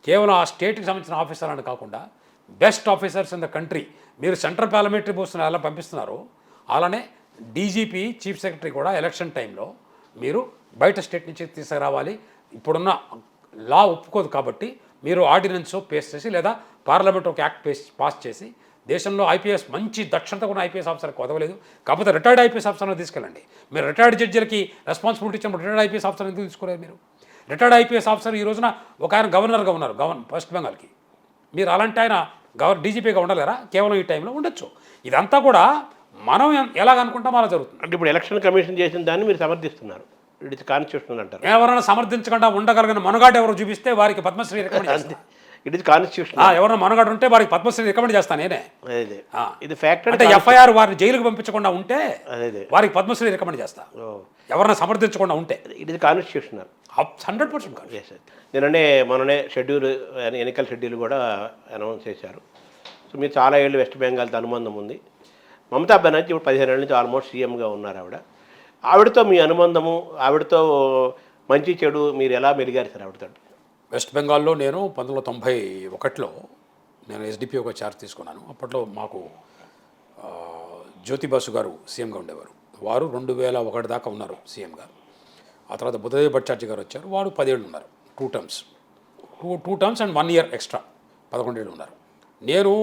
కేవలం ఆ స్టేట్కి సంబంధించిన ఆఫీసర్లను కాకుండా best officers in the country, మీరు సెంట్రల్ పార్లమెంటరీ పోస్టులు ఎలా పంపిస్తున్నారో అలానే డీజీపీ, చీఫ్ సెక్రటరీ కూడా ఎలక్షన్ టైంలో మీరు బయట స్టేట్ నుంచి తీసుకురావాలి. ఇప్పుడున్న లా ఒప్పుకోదు కాబట్టి మీరు ఆర్డినెన్స్ పేస్ చేసి లేదా పార్లమెంట్ ఒక యాక్ట్ పాస్ చేసి దేశంలో ఐపీఎస్ మంచి దక్షత ఉన్న ఐపీఎస్ ఆఫీసర్కి కొదవలేదు. కాకపోతే రిటైర్డ్ ఐపీఎస్ ఆఫీసర్ని తీసుకెళ్ళండి. మీరు రిటైర్డ్ జడ్జిలకి రెస్పాన్సిబిలిటీ ఇచ్చినప్పుడు రిటైర్డ్ ఐపీఎస్ ఆఫీసర్ ఎందుకు తీసుకోలేదు మీరు? రిటైర్డ్ ఐపీఎస్ ఆఫీసర్ ఈ రోజున ఒక ఆయన గవర్నర్గా ఉన్నారు వెస్ట్ బెంగాల్కి. మీరు అలాంటి ఆయన డీజీపీగా ఉండలేరా? కేవలం ఈ టైంలో ఉండొచ్చు. ఇదంతా కూడా మనం ఎలాగనుకుంటాం అలా జరుగుతుంది. అంటే ఇప్పుడు ఎలక్షన్ కమిషన్ చేసిన దాన్ని మీరు సమర్థిస్తున్నారు, ఇట్ ఇస్ కాన్స్టిట్యూషనల్ అంటారు. ఎవరైనా సమర్థించకుండా ఉండగలిగిన మనుగాడు ఎవరు చూపిస్తే వారికి పద్మశ్రీ రికమెండ్ చేస్తాను. It is constitutional. ఎవరైనా మనుగాడు ఉంటే వారికి పద్మశ్రీ రికమెండ్ చేస్తాను నేనే. ఇది ఫ్యాక్ట్. అంటే ఎఫ్ఐఆర్ వారిని జైలుకు పంపించకుండా ఉంటే అదే వారికి పద్మశ్రీ రికమెండ్ చేస్తా. ఎవరైనా సమర్థించకుండా ఉంటే ఇట్ ఇస్ కాన్స్టిట్యూషనల్ 100%. మొన్ననే షెడ్యూల్, ఎన్నికల షెడ్యూల్ కూడా అనౌన్స్ చేశారు. సో మీరు చాలా ఏళ్ళు వెస్ట్ బెంగాల్తో అనుబంధం ఉంది. మమతా బెనర్జీ ఇప్పుడు 15 ఏళ్ళ నుంచి ఆల్మోస్ట్ సీఎంగా ఉన్నారు. ఆవిడతో మీ అనుబంధము, ఆవిడతో మంచి చెడు మీరు ఎలా మెలిగారు సార్ ఆవిడతో? వెస్ట్ బెంగాల్లో నేను 1991లో నేను ఎస్డిపిఓగా ఛార్జ్ తీసుకున్నాను. అప్పట్లో మాకు జ్యోతిబాసు గారు సీఎంగా ఉండేవారు. వారు 2001 దాకా ఉన్నారు సీఎంగా. ఆ తర్వాత బుద్ధదేవ్ భట్టాచార్య గారు వచ్చారు. వారు 10 ఏళ్ళు ఉన్నారు. 2 టర్మ్స్ అండ్ 1 ఇయర్ ఎక్స్ట్రా 11 ఏళ్ళు ఉన్నారు. నేను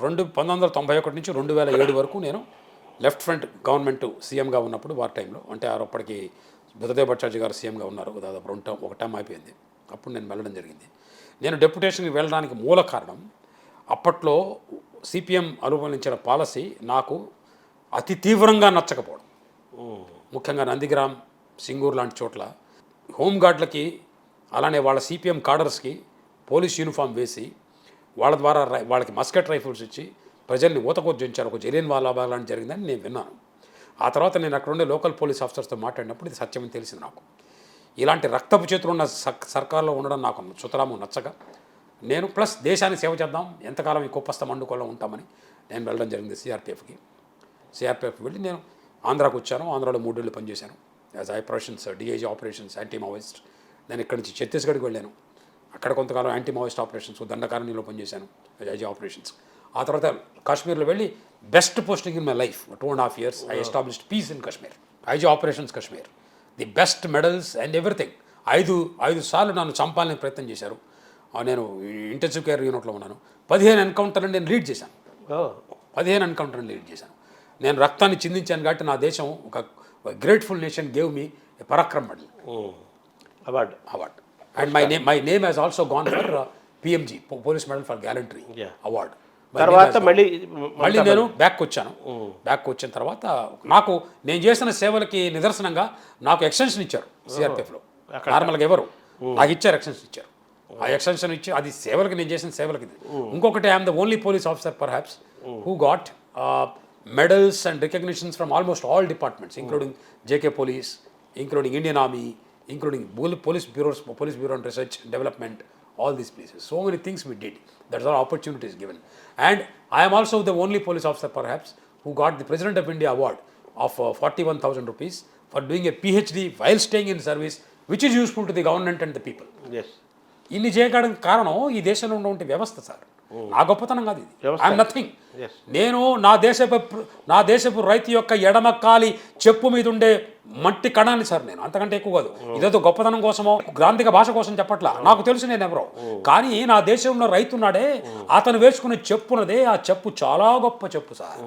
1991 నుంచి 2007 వరకు నేను లెఫ్ట్ ఫ్రంట్ గవర్నమెంట్ సీఎంగా ఉన్నప్పుడు వారి టైంలో, అంటే అప్పటికి బుద్ధదేవ్ భట్టాచార్య గారు సీఎంగా ఉన్నారు. దాదాపు ఒక టైం అయిపోయింది. అప్పుడు నేను వెళ్ళడం జరిగింది. నేను డెప్యుటేషన్కి వెళ్ళడానికి మూల కారణం అప్పట్లో సిపిఎం అనుభవించిన పాలసీ నాకు అతి తీవ్రంగా నచ్చకపోవడం. ముఖ్యంగా నందిగ్రామ్, సింగూర్ లాంటి చోట్ల హోంగార్డులకి అలానే వాళ్ళ సిపిఎం కాడర్స్కి పోలీస్ యూనిఫామ్ వేసి వాళ్ళ ద్వారా వాళ్ళకి మస్కెట్ రైఫిల్స్ ఇచ్చి ప్రజల్ని ఊతకొజ్జించారు. ఒక జలియన్ వాలాబాగ్ లాంటి జరిగిందని నేను విన్నాను. ఆ తర్వాత నేను అక్కడ ఉండే లోకల్ పోలీస్ ఆఫీసర్స్తో మాట్లాడినప్పుడు ఇది సత్యమని తెలిసింది నాకు. ఇలాంటి రక్తపు చేతులు ఉన్న సర్కార్లో ఉండడం నాకు సుతరాము నచ్చక నేను ప్లస్ దేశాన్ని సేవ చేద్దాం, ఎంతకాలం ఈ కుప్పస్థ మండుకోలో ఉంటామని నేను వెళ్ళడం జరిగింది సిఆర్పిఎఫ్ వెళ్ళి నేను ఆంధ్రాకు వచ్చాను. ఆంధ్రాలో 3 ఏళ్ళు పనిచేశాను as operations DIG operations anti Maoist. నేను ఇక్కడి నుంచి ఛత్తీస్గఢ్కి వెళ్ళాను. అక్కడ కొంతకాలం యాంటీ మావోయిస్ట్ ఆపరేషన్స్ దండకారణ్యంలో పనిచేశాను ఐజీ ఆపరేషన్స్. ఆ తర్వాత కాశ్మీర్లో వెళ్ళి best posting in my life 2.5 years I established peace in Kashmir. IG operations Kashmir, the best medals and everything. 5 సార్లు నన్ను చంపాలని ప్రయత్నం చేశారు. నేను ఇంటెన్సివ్ కేర్ యూనిట్లో ఉన్నాను. 15 ఎన్కౌంటర్ని నేను లీడ్ చేశాను. 15 ఎన్కౌంటర్ని లీడ్ చేశాను. నేను రక్తాన్ని చిందించాను కాబట్టి నా దేశం ఒక grateful nation gave me Parakram medal award. And my name has also gone for PMG police medal for gallantry award. తర్వాత మళ్ళీ నేను బ్యాక్ వచ్చాను. బ్యాక్ వచ్చిన తర్వాత నాకు నేను చేసిన సేవలకి నిదర్శనంగా నాకు ఎక్స్టెన్షన్ ఇచ్చారు సిఆర్పిఎఫ్లో. నార్మల్గా ఎవరు నాకు ఇచ్చారు, ఎక్స్టెన్షన్ ఇచ్చారు. ఆ ఎక్స్టెన్షన్ ఇచ్చి అది సేవలకి, నేను చేసిన సేవలకి. ఇంకొకటి I'm the only police officer perhaps who got medals and recognitions from almost all departments including JK police, including Indian Army, including police bureau and research and development, all these places. So many things we did. That's all opportunities given. And I am also the only police officer perhaps who got the President of India award of 41,000 rupees for doing a PhD while staying in service, which is useful to the government and the people. Yes. ఇన్ని చేయడానికి కారణం ఈ దేశంలో ఉన్నటువంటి వ్యవస్థ సార్. నా గొప్పతనం కాదు ఇది. I'm nothing. నేను నా దేశపు రైతు యొక్క ఎడమకాలి చెప్పు మీద ఉండే మట్టి కణాన్ని సార్. నేను అంతకంటే ఎక్కువ కాదు. ఇదేదో గొప్పతనం కోసమో గ్రాంధిక భాష కోసం చెప్పట్లా. నాకు తెలుసు నేను ఎవరో. కానీ నా దేశంలో రైతున్నాడే, అతను వేసుకునే చెప్పున్నదే ఆ చెప్పు చాలా గొప్ప చెప్పు సార్.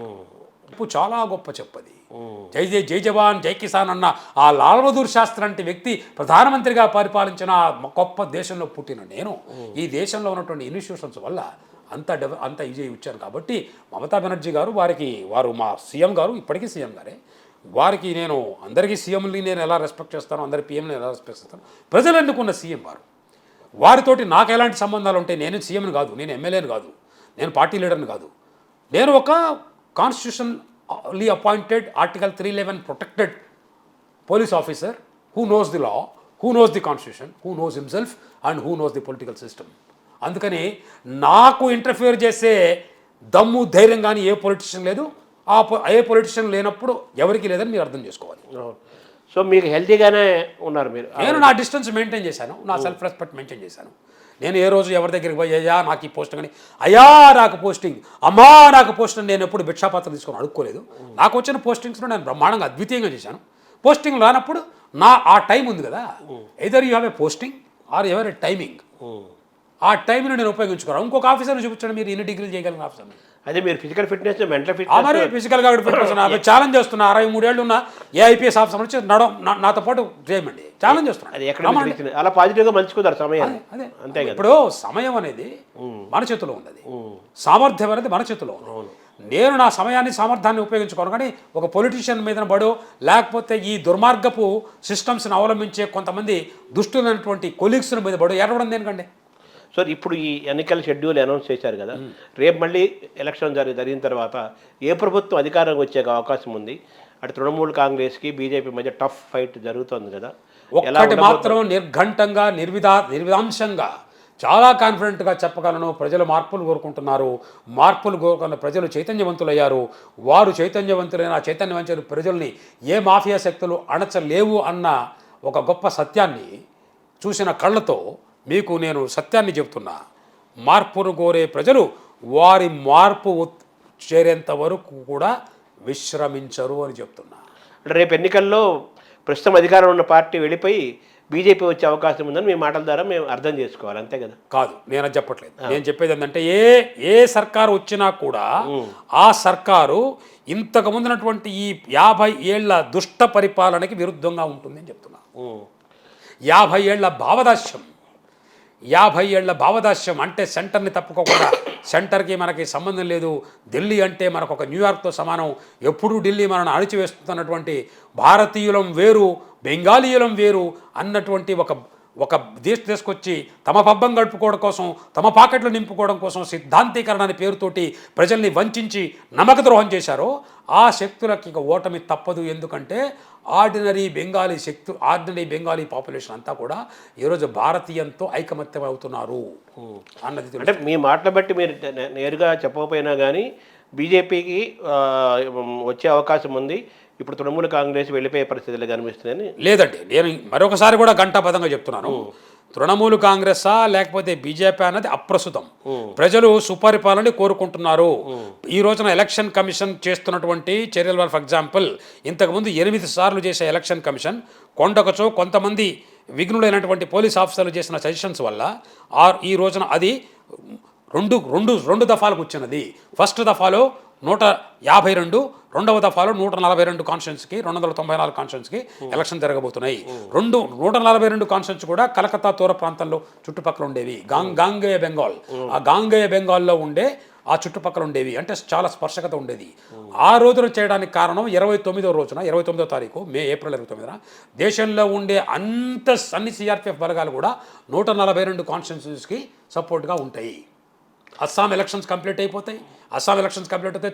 చెప్పు చాలా గొప్ప చెప్పు అది. జై జవాన్ జై కిసాన్ అన్న ఆ లాల్ బహదూర్ శాస్త్రి అంటే వ్యక్తి ప్రధానమంత్రిగా పరిపాలించిన గొప్ప దేశంలో పుట్టిన నేను ఈ దేశంలో ఉన్నటువంటి ఇన్స్టిట్యూషన్స్ వల్ల అంత ఈజీ ఇచ్చాను. కాబట్టి మమతా బెనర్జీ గారు వారు మా సీఎం గారు, ఇప్పటికీ సీఎం గారే. వారికి నేను అందరికీ సీఎంని నేను ఎలా రెస్పెక్ట్ చేస్తాను, అందరి పీఎంని ఎలా రెస్పెక్ట్ చేస్తాను. ప్రజలు ఎన్నుకున్న సీఎం వారితోటి నాకు ఎలాంటి సంబంధాలు ఉంటాయి? నేను సీఎంని కాదు, నేను ఎమ్మెల్యేని కాదు, నేను పార్టీ లీడర్ని కాదు. నేను ఒక constitutionally appointed Article 311 protected police officer who knows the law, who knows the constitution, who knows himself and who knows the political system. అందుకని నాకు ఇంటర్ఫియర్ చేసే దమ్ము ధైర్యం కానీ ఏ పొలిటిషియన్ లేదు. ఏ పొలిటిషియన్ లేనప్పుడు ఎవరికి లేదని మీరు అర్థం చేసుకోవాలి. సో మీకు హెల్తీగానే ఉన్నారు మీరు? నేను నా డిస్టెన్స్ మెయింటైన్ చేశాను, నా సెల్ఫ్ రెస్పెక్ట్ మెయింటైన్ చేశాను. నేను ఏ రోజు ఎవరి దగ్గరికి పోయి అయ్యా నాకు ఈ పోస్టింగ్ అని, అయ్యా నాకు పోస్టింగ్, అమ్మా నాకు పోస్టింగ్, నేను ఎప్పుడు భిక్షాపాత్ర తీసుకొని అడుక్కోలేదు. నాకు వచ్చిన పోస్టింగ్స్లో నేను బ్రహ్మాండంగా అద్వితీయంగా చేశాను. పోస్టింగ్ రానప్పుడు ఆ టైం ఉంది కదా, either you have a posting or ever a timing. ఆ టైంని నేను ఉపయోగించుకోవాలి. ఇంకొక ఆఫీసర్ని చూపించండి, మీరు ఎన్ని డిగ్రీలు చేయగలిగిన ఆఫీసర్ని. అదే మీరు ఫిజికల్ ఫిట్నెస్, మెంటల్ మరి ఫిట్నెస్, ఫిజికల్గా ఫిట్నెస్ ఛాలెంజ్ చేస్తున్నా. 63 ఏళ్ళు ఉన్న ఏ ఐపీఎస్ ఆఫీసర్ వచ్చి నాతో పాటు చేయమండి, ఛాలెంజ్ చేస్తున్నాను. అది ఎక్కడ అలా పాజిటివ్గా మలుచుకుంటారు సమయాన్ని. అదే అంతే కదా. ఇప్పుడు సమయం అనేది మన చేతిలో ఉంది, అది సామర్థ్యం అనేది మన చేతిలో ఉంది. నేను నా సమయాన్ని సామర్థ్యాన్ని ఉపయోగించుకోను, కానీ ఒక పొలిటీషియన్ మీద పడో లేకపోతే ఈ దుర్మార్గపు సిస్టమ్స్ని అవలంబించే కొంతమంది దుష్టులైనటువంటి కొలీగ్స్ని మీద పడో ఏడవడం దేనికండి. సో ఇప్పుడు ఈ ఎన్నికల షెడ్యూల్ అనౌన్స్ చేశారు కదా, రేపు మళ్ళీ ఎలక్షన్ జరిగిన తర్వాత ఏ ప్రభుత్వం అధికారంకి వచ్చే అవకాశం ఉంది? అటు తృణమూల్ కాంగ్రెస్కి బీజేపీ మధ్య టఫ్ ఫైట్ జరుగుతుంది కదా. ఒక్కటి మాత్రం నిర్ఘంటంగా నిర్విధాంశంగా చాలా కాన్ఫిడెంట్గా చెప్పగలను, ప్రజలు మార్పులు కోరుకుంటున్నారు. మార్పులు కోరుకున్న ప్రజలు చైతన్యవంతులయ్యారు. వారు చైతన్యవంతులైన ఆ చైతన్యవంతుల ప్రజల్ని ఏ మాఫియా శక్తులు అణచలేవు అన్న ఒక గొప్ప సత్యాన్ని చూసిన కళ్ళతో మీకు నేను సత్యాన్ని చెప్తున్నా. మార్పును కోరే ప్రజలు వారి మార్పు చేరేంత వరకు కూడా విశ్రమించరు అని చెప్తున్నా. అంటే రేపు ఎన్నికల్లో ప్రస్తుతం అధికారం ఉన్న పార్టీ వెళ్ళిపోయి బీజేపీ వచ్చే అవకాశం ఉందని మీ మాటల ద్వారా మేము అర్థం చేసుకోవాలి, అంతే కదా? కాదు, నేను అది చెప్పట్లేదు. నేను చెప్పేది ఏంటంటే ఏ సర్కారు వచ్చినా కూడా ఆ సర్కారు ఇంతకు ముందున్నటువంటి ఈ 50 ఏళ్ల దుష్ట పరిపాలనకి విరుద్ధంగా ఉంటుందని చెప్తున్నా. 50 ఏళ్ల భావదాస్యం, 50 ఏళ్ల భావదాస్యం అంటే సెంటర్ని తప్పుకోకుండా, సెంటర్కి మనకి సంబంధం లేదు, ఢిల్లీ అంటే మనకు ఒక న్యూయార్క్తో సమానం, ఎప్పుడూ ఢిల్లీ మనల్ని అణిచివేస్తున్నటువంటి భారతీయులం వేరు బెంగాలీయులం వేరు అన్నటువంటి ఒక తీసుకొచ్చి తమ పబ్బం గడుపుకోవడం కోసం, తమ పాకెట్లు నింపుకోవడం కోసం సిద్ధాంతీకరణ అనే పేరుతోటి ప్రజల్ని వంచి నమ్మక ద్రోహం చేశారో ఆ శక్తులకి ఇక ఓటమి తప్పదు. ఎందుకంటే ఆర్డినరీ బెంగాలీ పాపులేషన్ అంతా కూడా ఈరోజు భారతీయంతో ఐకమత్యం అవుతున్నారు అన్నది. అంటే మీ మాటలు బట్టి మీరు నేరుగా చెప్పకపోయినా కానీ బీజేపీకి వచ్చే అవకాశం ఉంది, ఇప్పుడు తృణమూల కాంగ్రెస్ వెళ్ళిపోయే పరిస్థితులు కనిపిస్తుందని. లేదండి, నేను మరొకసారి కూడా ఘంటాపథంగా చెప్తున్నాను. తృణమూల్ కాంగ్రెసా లేకపోతే బీజేపీ అన్నది అప్రస్తుతం. ప్రజలు సుపరిపాలన కోరుకుంటున్నారు. ఈ రోజున ఎలక్షన్ కమిషన్ చేస్తున్నటువంటి చర్యల, ఫర్ ఎగ్జాంపుల్ ఇంతకుముందు 8 సార్లు చేసే ఎలక్షన్ కమిషన్ కొండకొచ్చో కొంతమంది విఘ్నులైనటువంటి పోలీస్ ఆఫీసర్లు చేసిన సజెషన్స్ వల్ల ఈ రోజున అది రెండు దఫాలకు వచ్చినది. ఫస్ట్ దఫాలో 152, రెండవ దఫాలో 142 కాన్స్టిట్యున్సీకి 294 కాన్స్టిట్యున్సీకి ఎలక్షన్ జరగబోతున్నాయి. 142 కాన్స్టిట్యున్సీ కూడా కలకత్తా తూర ప్రాంతంలో చుట్టుపక్కల ఉండేవి. గాంగేయ బెంగాల్, ఆ గాంగేయ బెంగాల్లో ఉండే ఆ చుట్టుపక్కల ఉండేవి, అంటే చాలా స్పర్శకత ఉండేది. ఆ రోజున చేయడానికి కారణం 29వ తారీఖు ఏప్రిల్ 29న దేశంలో ఉండే అన్ని సిఆర్పిఎఫ్ బలగాలు కూడా 142 కాన్స్టిట్యున్సీస్కి సపోర్ట్గా ఉంటాయి. అస్సాం ఎలక్షన్స్ కంప్లీట్ అయిపోతాయి,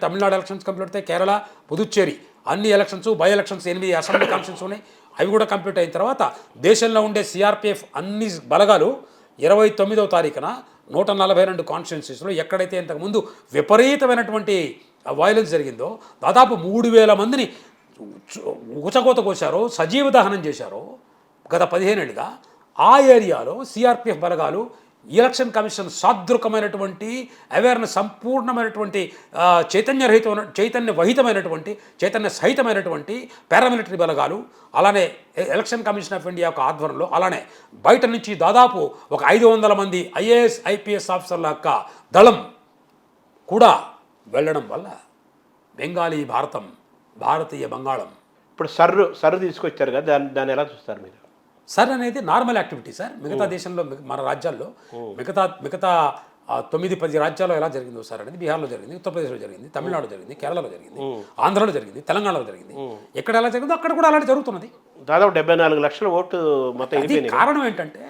తమిళనాడు ఎలక్షన్స్ కంప్లీట్ అవుతాయి, కేరళ, పుదుచ్చేరి అన్ని ఎలక్షన్స్, బై ఎలక్షన్స్ 8 అసెంబ్లీ కాన్స్టిట్యూన్స్ ఉన్నాయి, అవి కూడా కంప్లీట్ అయిన తర్వాత దేశంలో ఉండే సిఆర్పిఎఫ్ అన్ని బలగాలు 29వ తారీఖున 142 కాన్స్టిట్యున్సీస్లో ఎక్కడైతే ఇంతకుముందు విపరీతమైనటువంటి వైలెన్స్ జరిగిందో, దాదాపు 3000 మందిని ఉచకోత కోశారో, సజీవ దహనం చేశారో గత 15 ఏళ్ళుగా, ఆ ఏరియాలో సిఆర్పిఎఫ్ బలగాలు ఎలక్షన్ కమిషన్ సాదృకమైనటువంటి అవేర్నెస్, సంపూర్ణమైనటువంటి చైతన్య సహితమైనటువంటి పారామిలిటరీ బలగాలు, అలానే ఎలక్షన్ కమిషన్ ఆఫ్ ఇండియా యొక్క ఆధ్వర్యంలో, అలానే బయట నుంచి దాదాపు ఒక 500 మంది ఐఏఎస్ ఐపీఎస్ ఆఫీసర్ల యొక్క దళం కూడా వెళ్ళడం వల్ల బెంగాలీ భారతం, భారతీయ బంగాళం. ఇప్పుడు సర్రు తీసుకొచ్చారు కదా, దాన్ని ఎలా చూస్తారు మీరు? సార్ అనేది నార్మల్ యాక్టివిటీ సార్. మిగతా దేశంలో, మన రాజ్యాల్లో మిగతా 9-10 రాజ్యాల్లో ఎలా జరిగిందో సార్ అనేది బీహార్లో జరిగింది, ఉత్తరప్రదేశ్లో జరిగింది, తమిళనాడులో జరిగింది, కేరళలో జరిగింది, ఆంధ్రలో జరిగింది, తెలంగాణలో జరిగింది. ఎక్కడ ఎలా జరిగిందో అక్కడ కూడా అలాంటి జరుగుతున్నది. దాదాపు 74 లక్షల ఓటు మొత్తం. కారణం ఏంటంటే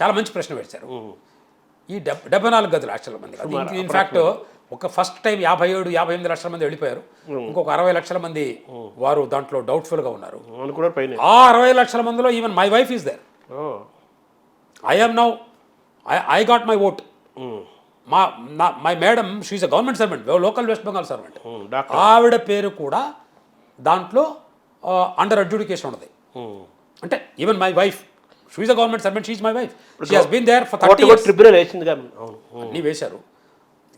చాలా మంచి ప్రశ్న వేశారు. ఈ 74 లక్షల మంది, ఇన్ఫ్యాక్ట్ ఒక ఫస్ట్ టైం 57-58 లక్షల మంది వెళ్ళిపోయారు. ఇంకొక 60 లక్షల మంది వారు దాంట్లో డౌట్ఫుల్గా ఉన్నారు. ఆ 60 లక్షల మందిలో even my wife is there. I got my vote. My madam, she's a government servant, local West Bengal servant. ఆవిడ పేరు కూడా దాంట్లో అండర్ అడ్జుడికేషన్ ఉన్నది. అంటే even my wife, she's a government servant, she's my wife, she has been there for 30 years. అన్నీ వేశారు.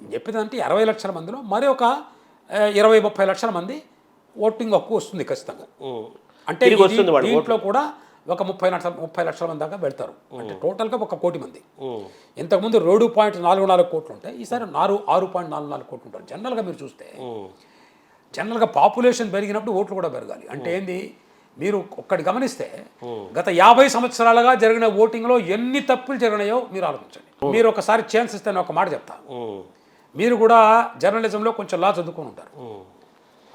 చెప్పేదంటే 60 లక్షల మందిలో మరి ఒక 20-30 లక్షల మంది ఓటింగ్ హక్కు వస్తుంది ఖచ్చితంగా. అంటే దీంట్లో కూడా ఒక 30 లక్షల మంది దాకా వెళ్తారు. అంటే టోటల్గా 1 కోటి మంది. ఇంతకుముందు 7.44 కోట్లు ఉంటాయి, ఈసారి 6.44 కోట్లు ఉంటారు. జనరల్గా మీరు చూస్తే జనరల్గా పాపులేషన్ పెరిగినప్పుడు ఓట్లు కూడా పెరగాలి. అంటే ఏంది, మీరు ఒక్కటి గమనిస్తే గత 50 సంవత్సరాలుగా జరిగిన ఓటింగ్లో ఎన్ని తప్పులు జరిగినాయో మీరు ఆలోచించండి. మీరు ఒకసారి ఛాన్స్ ఇస్తే నేను ఒక మాట చెప్తా. మీరు కూడా జర్నలిజంలో కొంచెం లా చదువుకొని ఉంటారు.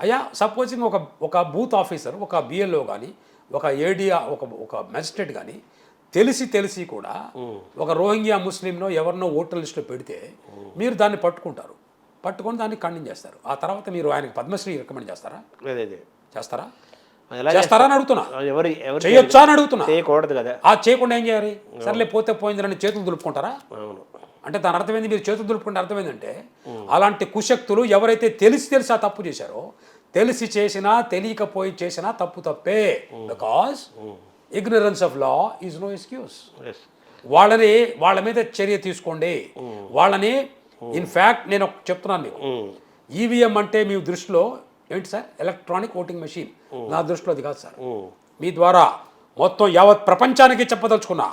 అయ్యా, సపోజింగ్ ఒక బూత్ ఆఫీసర్, ఒక బిఎల్ఓ కానీ, ఒక ఏడీ, ఒక మెజిస్ట్రేట్ కానీ తెలిసి కూడా ఒక రోహింగ్యా ముస్లింనో ఎవరినో ఓటర్ లిస్టులో పెడితే మీరు దాన్ని పట్టుకొని దాన్ని ఖండింగ్ చేస్తారు. ఆ తర్వాత మీరు ఆయనకి పద్మశ్రీ రికమెండ్ చేస్తారా? చేస్తారా అని అడుగుతున్నా. చేయొచ్చా అని అడుగుతున్నా. చేయకూడదు కదా. చేయకుండా ఏం చేయాలి? సర్లే పోతే పోయిందని చేతులు దులుపుకుంటారా? అంటే దాని అర్థమైంది, మీరు చేతులు దులుపుకుంటే అర్థమైందంటే అలాంటి కుశక్తులు ఎవరైతే తెలిసి ఆ తప్పు చేశారో, తెలిసి చేసినా తెలియకపోయి చేసినా తప్పే. Because ignorance of law is no excuse. వాళ్ళ మీద చర్య తీసుకోండి. వాళ్ళని ఇన్ఫ్యాక్ట్ నేను చెప్తున్నాను మీకు, ఈవీఎం అంటే మీ దృష్టిలో ఏంటి సార్? Electronic voting machine. నా దృష్టిలో అది కాదు సార్. మీ ద్వారా మొత్తం యావత్ ప్రపంచానికి చెప్పదలుచుకున్నా,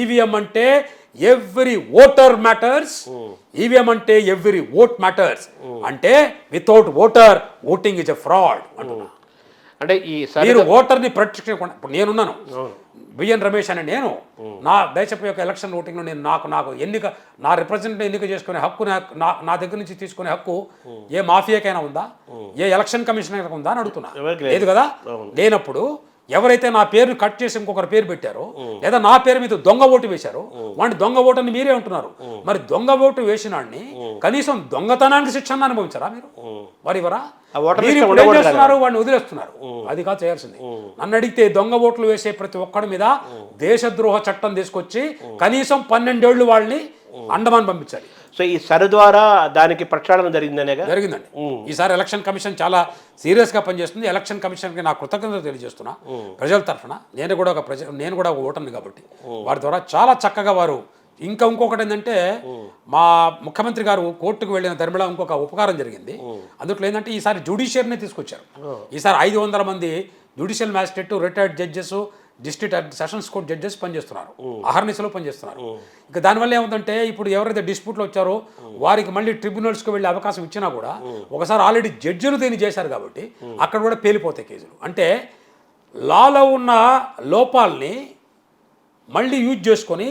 ఈవీఎం అంటే ఎవ్రీ ఓటర్ మ్యాటర్స్. ఈవీఎం అంటే ఎవ్రీ ఓట్ మ్యాటర్స్. అంటే without voter voting is a fraud అంటున్నా. అంటే మీరు ఓటర్ని ప్రొటెక్షన్, ఇప్పుడు నేనున్నాను, బిఎన్ రమేష్ అని నేను నా దేశపు యొక్క ఎలక్షన్ ఓటింగ్లో నేను నాకు ఎన్నిక, నా రిప్రజెంటేటివ్ ఎన్నిక చేసుకునే హక్కు నా దగ్గర నుంచి తీసుకునే హక్కు ఏ మాఫియాకైనా ఉందా? ఏ ఎలక్షన్ కమిషన్ ఉందా అని అడుగుతున్నా. లేదు కదా. లేనప్పుడు ఎవరైతే నా పేరుని కట్ చేసి ఇంకొకరి పేరు పెట్టారో, లేదా నా పేరు మీద దొంగ ఓటు వేశారో, వాడిని దొంగ ఓటు అని మీరే అంటున్నారు. మరి దొంగ ఓటు వేసినాడిని కనీసం దొంగతనానికి శిక్షణ అనుభవించారా మీరు? వారు ఇవరా? ఏం చేస్తున్నారు? వాడిని వదిలేస్తున్నారు. అది కాదు చేయాల్సింది. నన్ను అడిగితే దొంగ ఓట్లు వేసే ప్రతి ఒక్కడి మీద దేశద్రోహ చట్టం తీసుకొచ్చి కనీసం 12 ఏళ్ళు వాళ్ళని అండమాన్ పంపించాలి. సో ఈ సరి ద్వారా దానికి ప్రక్షాళన జరిగిందండి. ఈసారి ఎలక్షన్ కమిషన్ చాలా సీరియస్గా పనిచేస్తుంది. ఎలక్షన్ కమిషన్కి నా కృతజ్ఞతలు తెలియజేస్తున్నా ప్రజల తరఫున. నేను కూడా ఒక ఓటర్ని కాబట్టి వారి ద్వారా చాలా చక్కగా వారు. ఇంకొకటి ఏంటంటే, మా ముఖ్యమంత్రి గారు కోర్టుకు వెళ్ళిన ధర్మలో ఇంకొక ఉపకారం జరిగింది. అందుట్లో ఏంటంటే ఈసారి జ్యుడిషియర్ని తీసుకొచ్చారు. ఈసారి 500 మంది judicial magistrate, retired judges, district sessions court judges పనిచేస్తున్నారు, అహర్నిశలో పనిచేస్తున్నారు. ఇక దానివల్ల ఏముందంటే, ఇప్పుడు ఎవరైతే డిస్ప్యూట్లో వచ్చారో వారికి మళ్ళీ ట్రిబ్యునల్స్కి వెళ్ళే అవకాశం ఇచ్చినా కూడా ఒకసారి ఆల్రెడీ జడ్జిలు దీన్ని చేశారు కాబట్టి అక్కడ కూడా పేలిపోతాయి కేసులు. అంటే లాలో ఉన్న లోపాలని మళ్ళీ యూజ్ చేసుకొని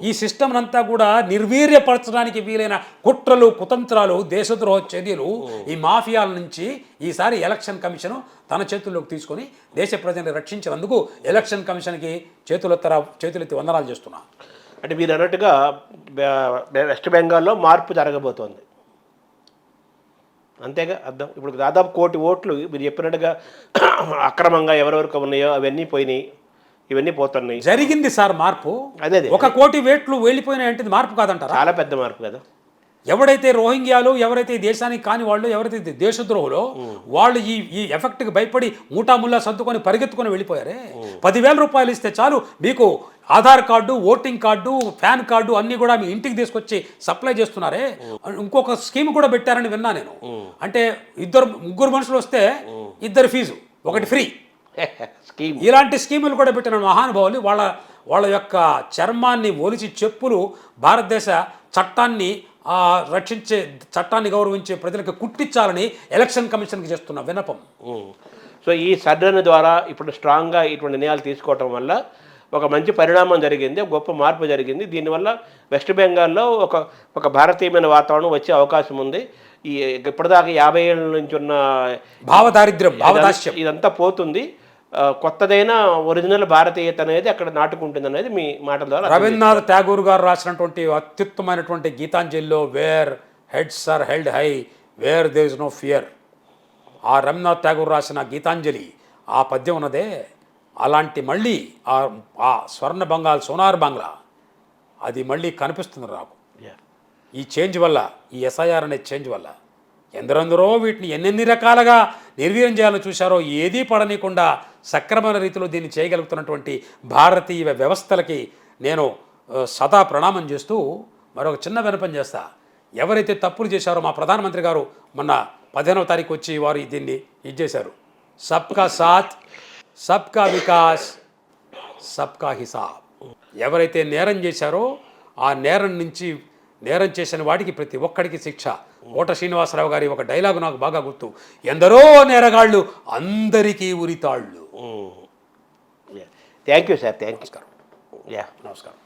ఈ సిస్టమ్ అంతా కూడా నిర్వీర్యపరచడానికి వీలైన కుట్రలు, కుతంత్రాలు, దేశద్రోహ చర్యలు ఈ మాఫియాల నుంచి ఈసారి ఎలక్షన్ కమిషన్ తన చేతుల్లోకి తీసుకొని దేశ ప్రజల్ని రక్షించినందుకు ఎలక్షన్ కమిషన్కి చేతులెత్తి వందనాలు చేస్తున్నా. అంటే మీరు అన్నట్టుగా వెస్ట్ బెంగాల్లో మార్పు జరగబోతోంది, అంతేగా అర్థం. ఇప్పుడు దాదాపు 1 కోటి ఓట్లు మీరు చెప్పినట్టుగా అక్రమంగా ఎవరెవరికి ఉన్నాయో అవన్నీ పోయినాయి, ఇవన్నీ పోతున్నాయి. జరిగింది సార్ మార్పు. అదే 1 కోటి ఓట్లు వెళ్ళిపోయినాయి అంటే మార్పు కాదంటారా? చాలా పెద్ద మార్పు కదా. ఎవడైతే రోహింగ్యాలు, ఎవరైతే దేశానికి కాని వాళ్ళు, ఎవరైతే దేశద్రోహులో వాళ్ళు ఈ ఎఫెక్ట్కి భయపడి మూటాముల్లా సర్దుకొని పరిగెత్తుకొని వెళ్ళిపోయారే. 10,000 రూపాయలు ఇస్తే చాలు మీకు Aadhaar card, voting card, pan card అన్నీ కూడా మీ ఇంటికి తీసుకొచ్చి సప్లై చేస్తున్నారే. ఇంకొక స్కీమ్ కూడా పెట్టారని విన్నా నేను. అంటే 3 మనుషులు వస్తే 2 ఫీజు, 1 ఫ్రీ. ఇలాంటి స్కీములు కూడా పెట్టిన మహానుభావులు వాళ్ళ యొక్క చర్మాన్ని ఒలిచి చెప్పులు భారతదేశ చట్టాన్ని రక్షించే, చట్టాన్ని గౌరవించే ప్రజలకు కుట్టించాలని ఎలక్షన్ కమిషన్కి చేస్తున్న విన్నపం. సో ఈ సర్డన్ ద్వారా ఇప్పుడు స్ట్రాంగ్గా ఇటువంటి నిర్ణయాలు తీసుకోవటం వల్ల ఒక మంచి పరిణామం జరిగింది, గొప్ప మార్పు జరిగింది. దీనివల్ల వెస్ట్ బెంగాల్లో ఒక భారతీయమైన వాతావరణం వచ్చే అవకాశం ఉంది. ఇప్పటిదాకా 50 ఏళ్ళ నుంచి ఉన్న భావదాస్యం ఇదంతా పోతుంది. కొత్తదైన ఒరిజినల్ భారతీయత అనేది అక్కడ నాటుకుంటుంది అనేది మీ మాటల ద్వారా. రవీంద్రనాథ్ ఠాగూర్ గారు రాసినటువంటి అత్యుత్తమైనటువంటి గీతాంజలిలో where heads are held high where there is no fear, ఆ రవీంద్రనాథ్ ఠాగూర్ రాసిన గీతాంజలి ఆ పద్యం ఉన్నదే, అలాంటి మళ్ళీ ఆ స్వర్ణ బంగాల్, సోనార్ బంగ్లా అది మళ్ళీ కనిపిస్తుంది నాకు. ఈ చేంజ్ వల్ల, ఈ ఎస్ఐఆర్ అనే చేంజ్ వల్ల ఎందరెందరో వీటిని ఎన్నెన్ని రకాలుగా నిర్వీర్యం చేయాలని చూశారో ఏదీ పడనీయకుండా సక్రమైన రీతిలో దీన్ని చేయగలుగుతున్నటువంటి భారతీయ వ్యవస్థలకి నేను సదా ప్రణామం చేస్తూ మరొక చిన్న విన్నపం చేస్తా. ఎవరైతే తప్పులు చేశారో మా ప్రధానమంత్రి గారు మొన్న 15వ తారీఖు వచ్చి వారు దీన్ని చేశారు. సబ్కా సాత్, సబ్కా వికాస్, సబ్కా హిసాబ్. ఎవరైతే నేరం చేశారో ఆ నేరం చేసిన వాడికి ప్రతి ఒక్కడికి శిక్ష. కోట శ్రీనివాసరావు గారి ఒక డైలాగు నాకు బాగా గుర్తు, ఎందరో నేరగాళ్ళు అందరికీ ఉరితాళ్ళు. Thank you sir, thank you. నమస్కారం. యా నమస్కారం.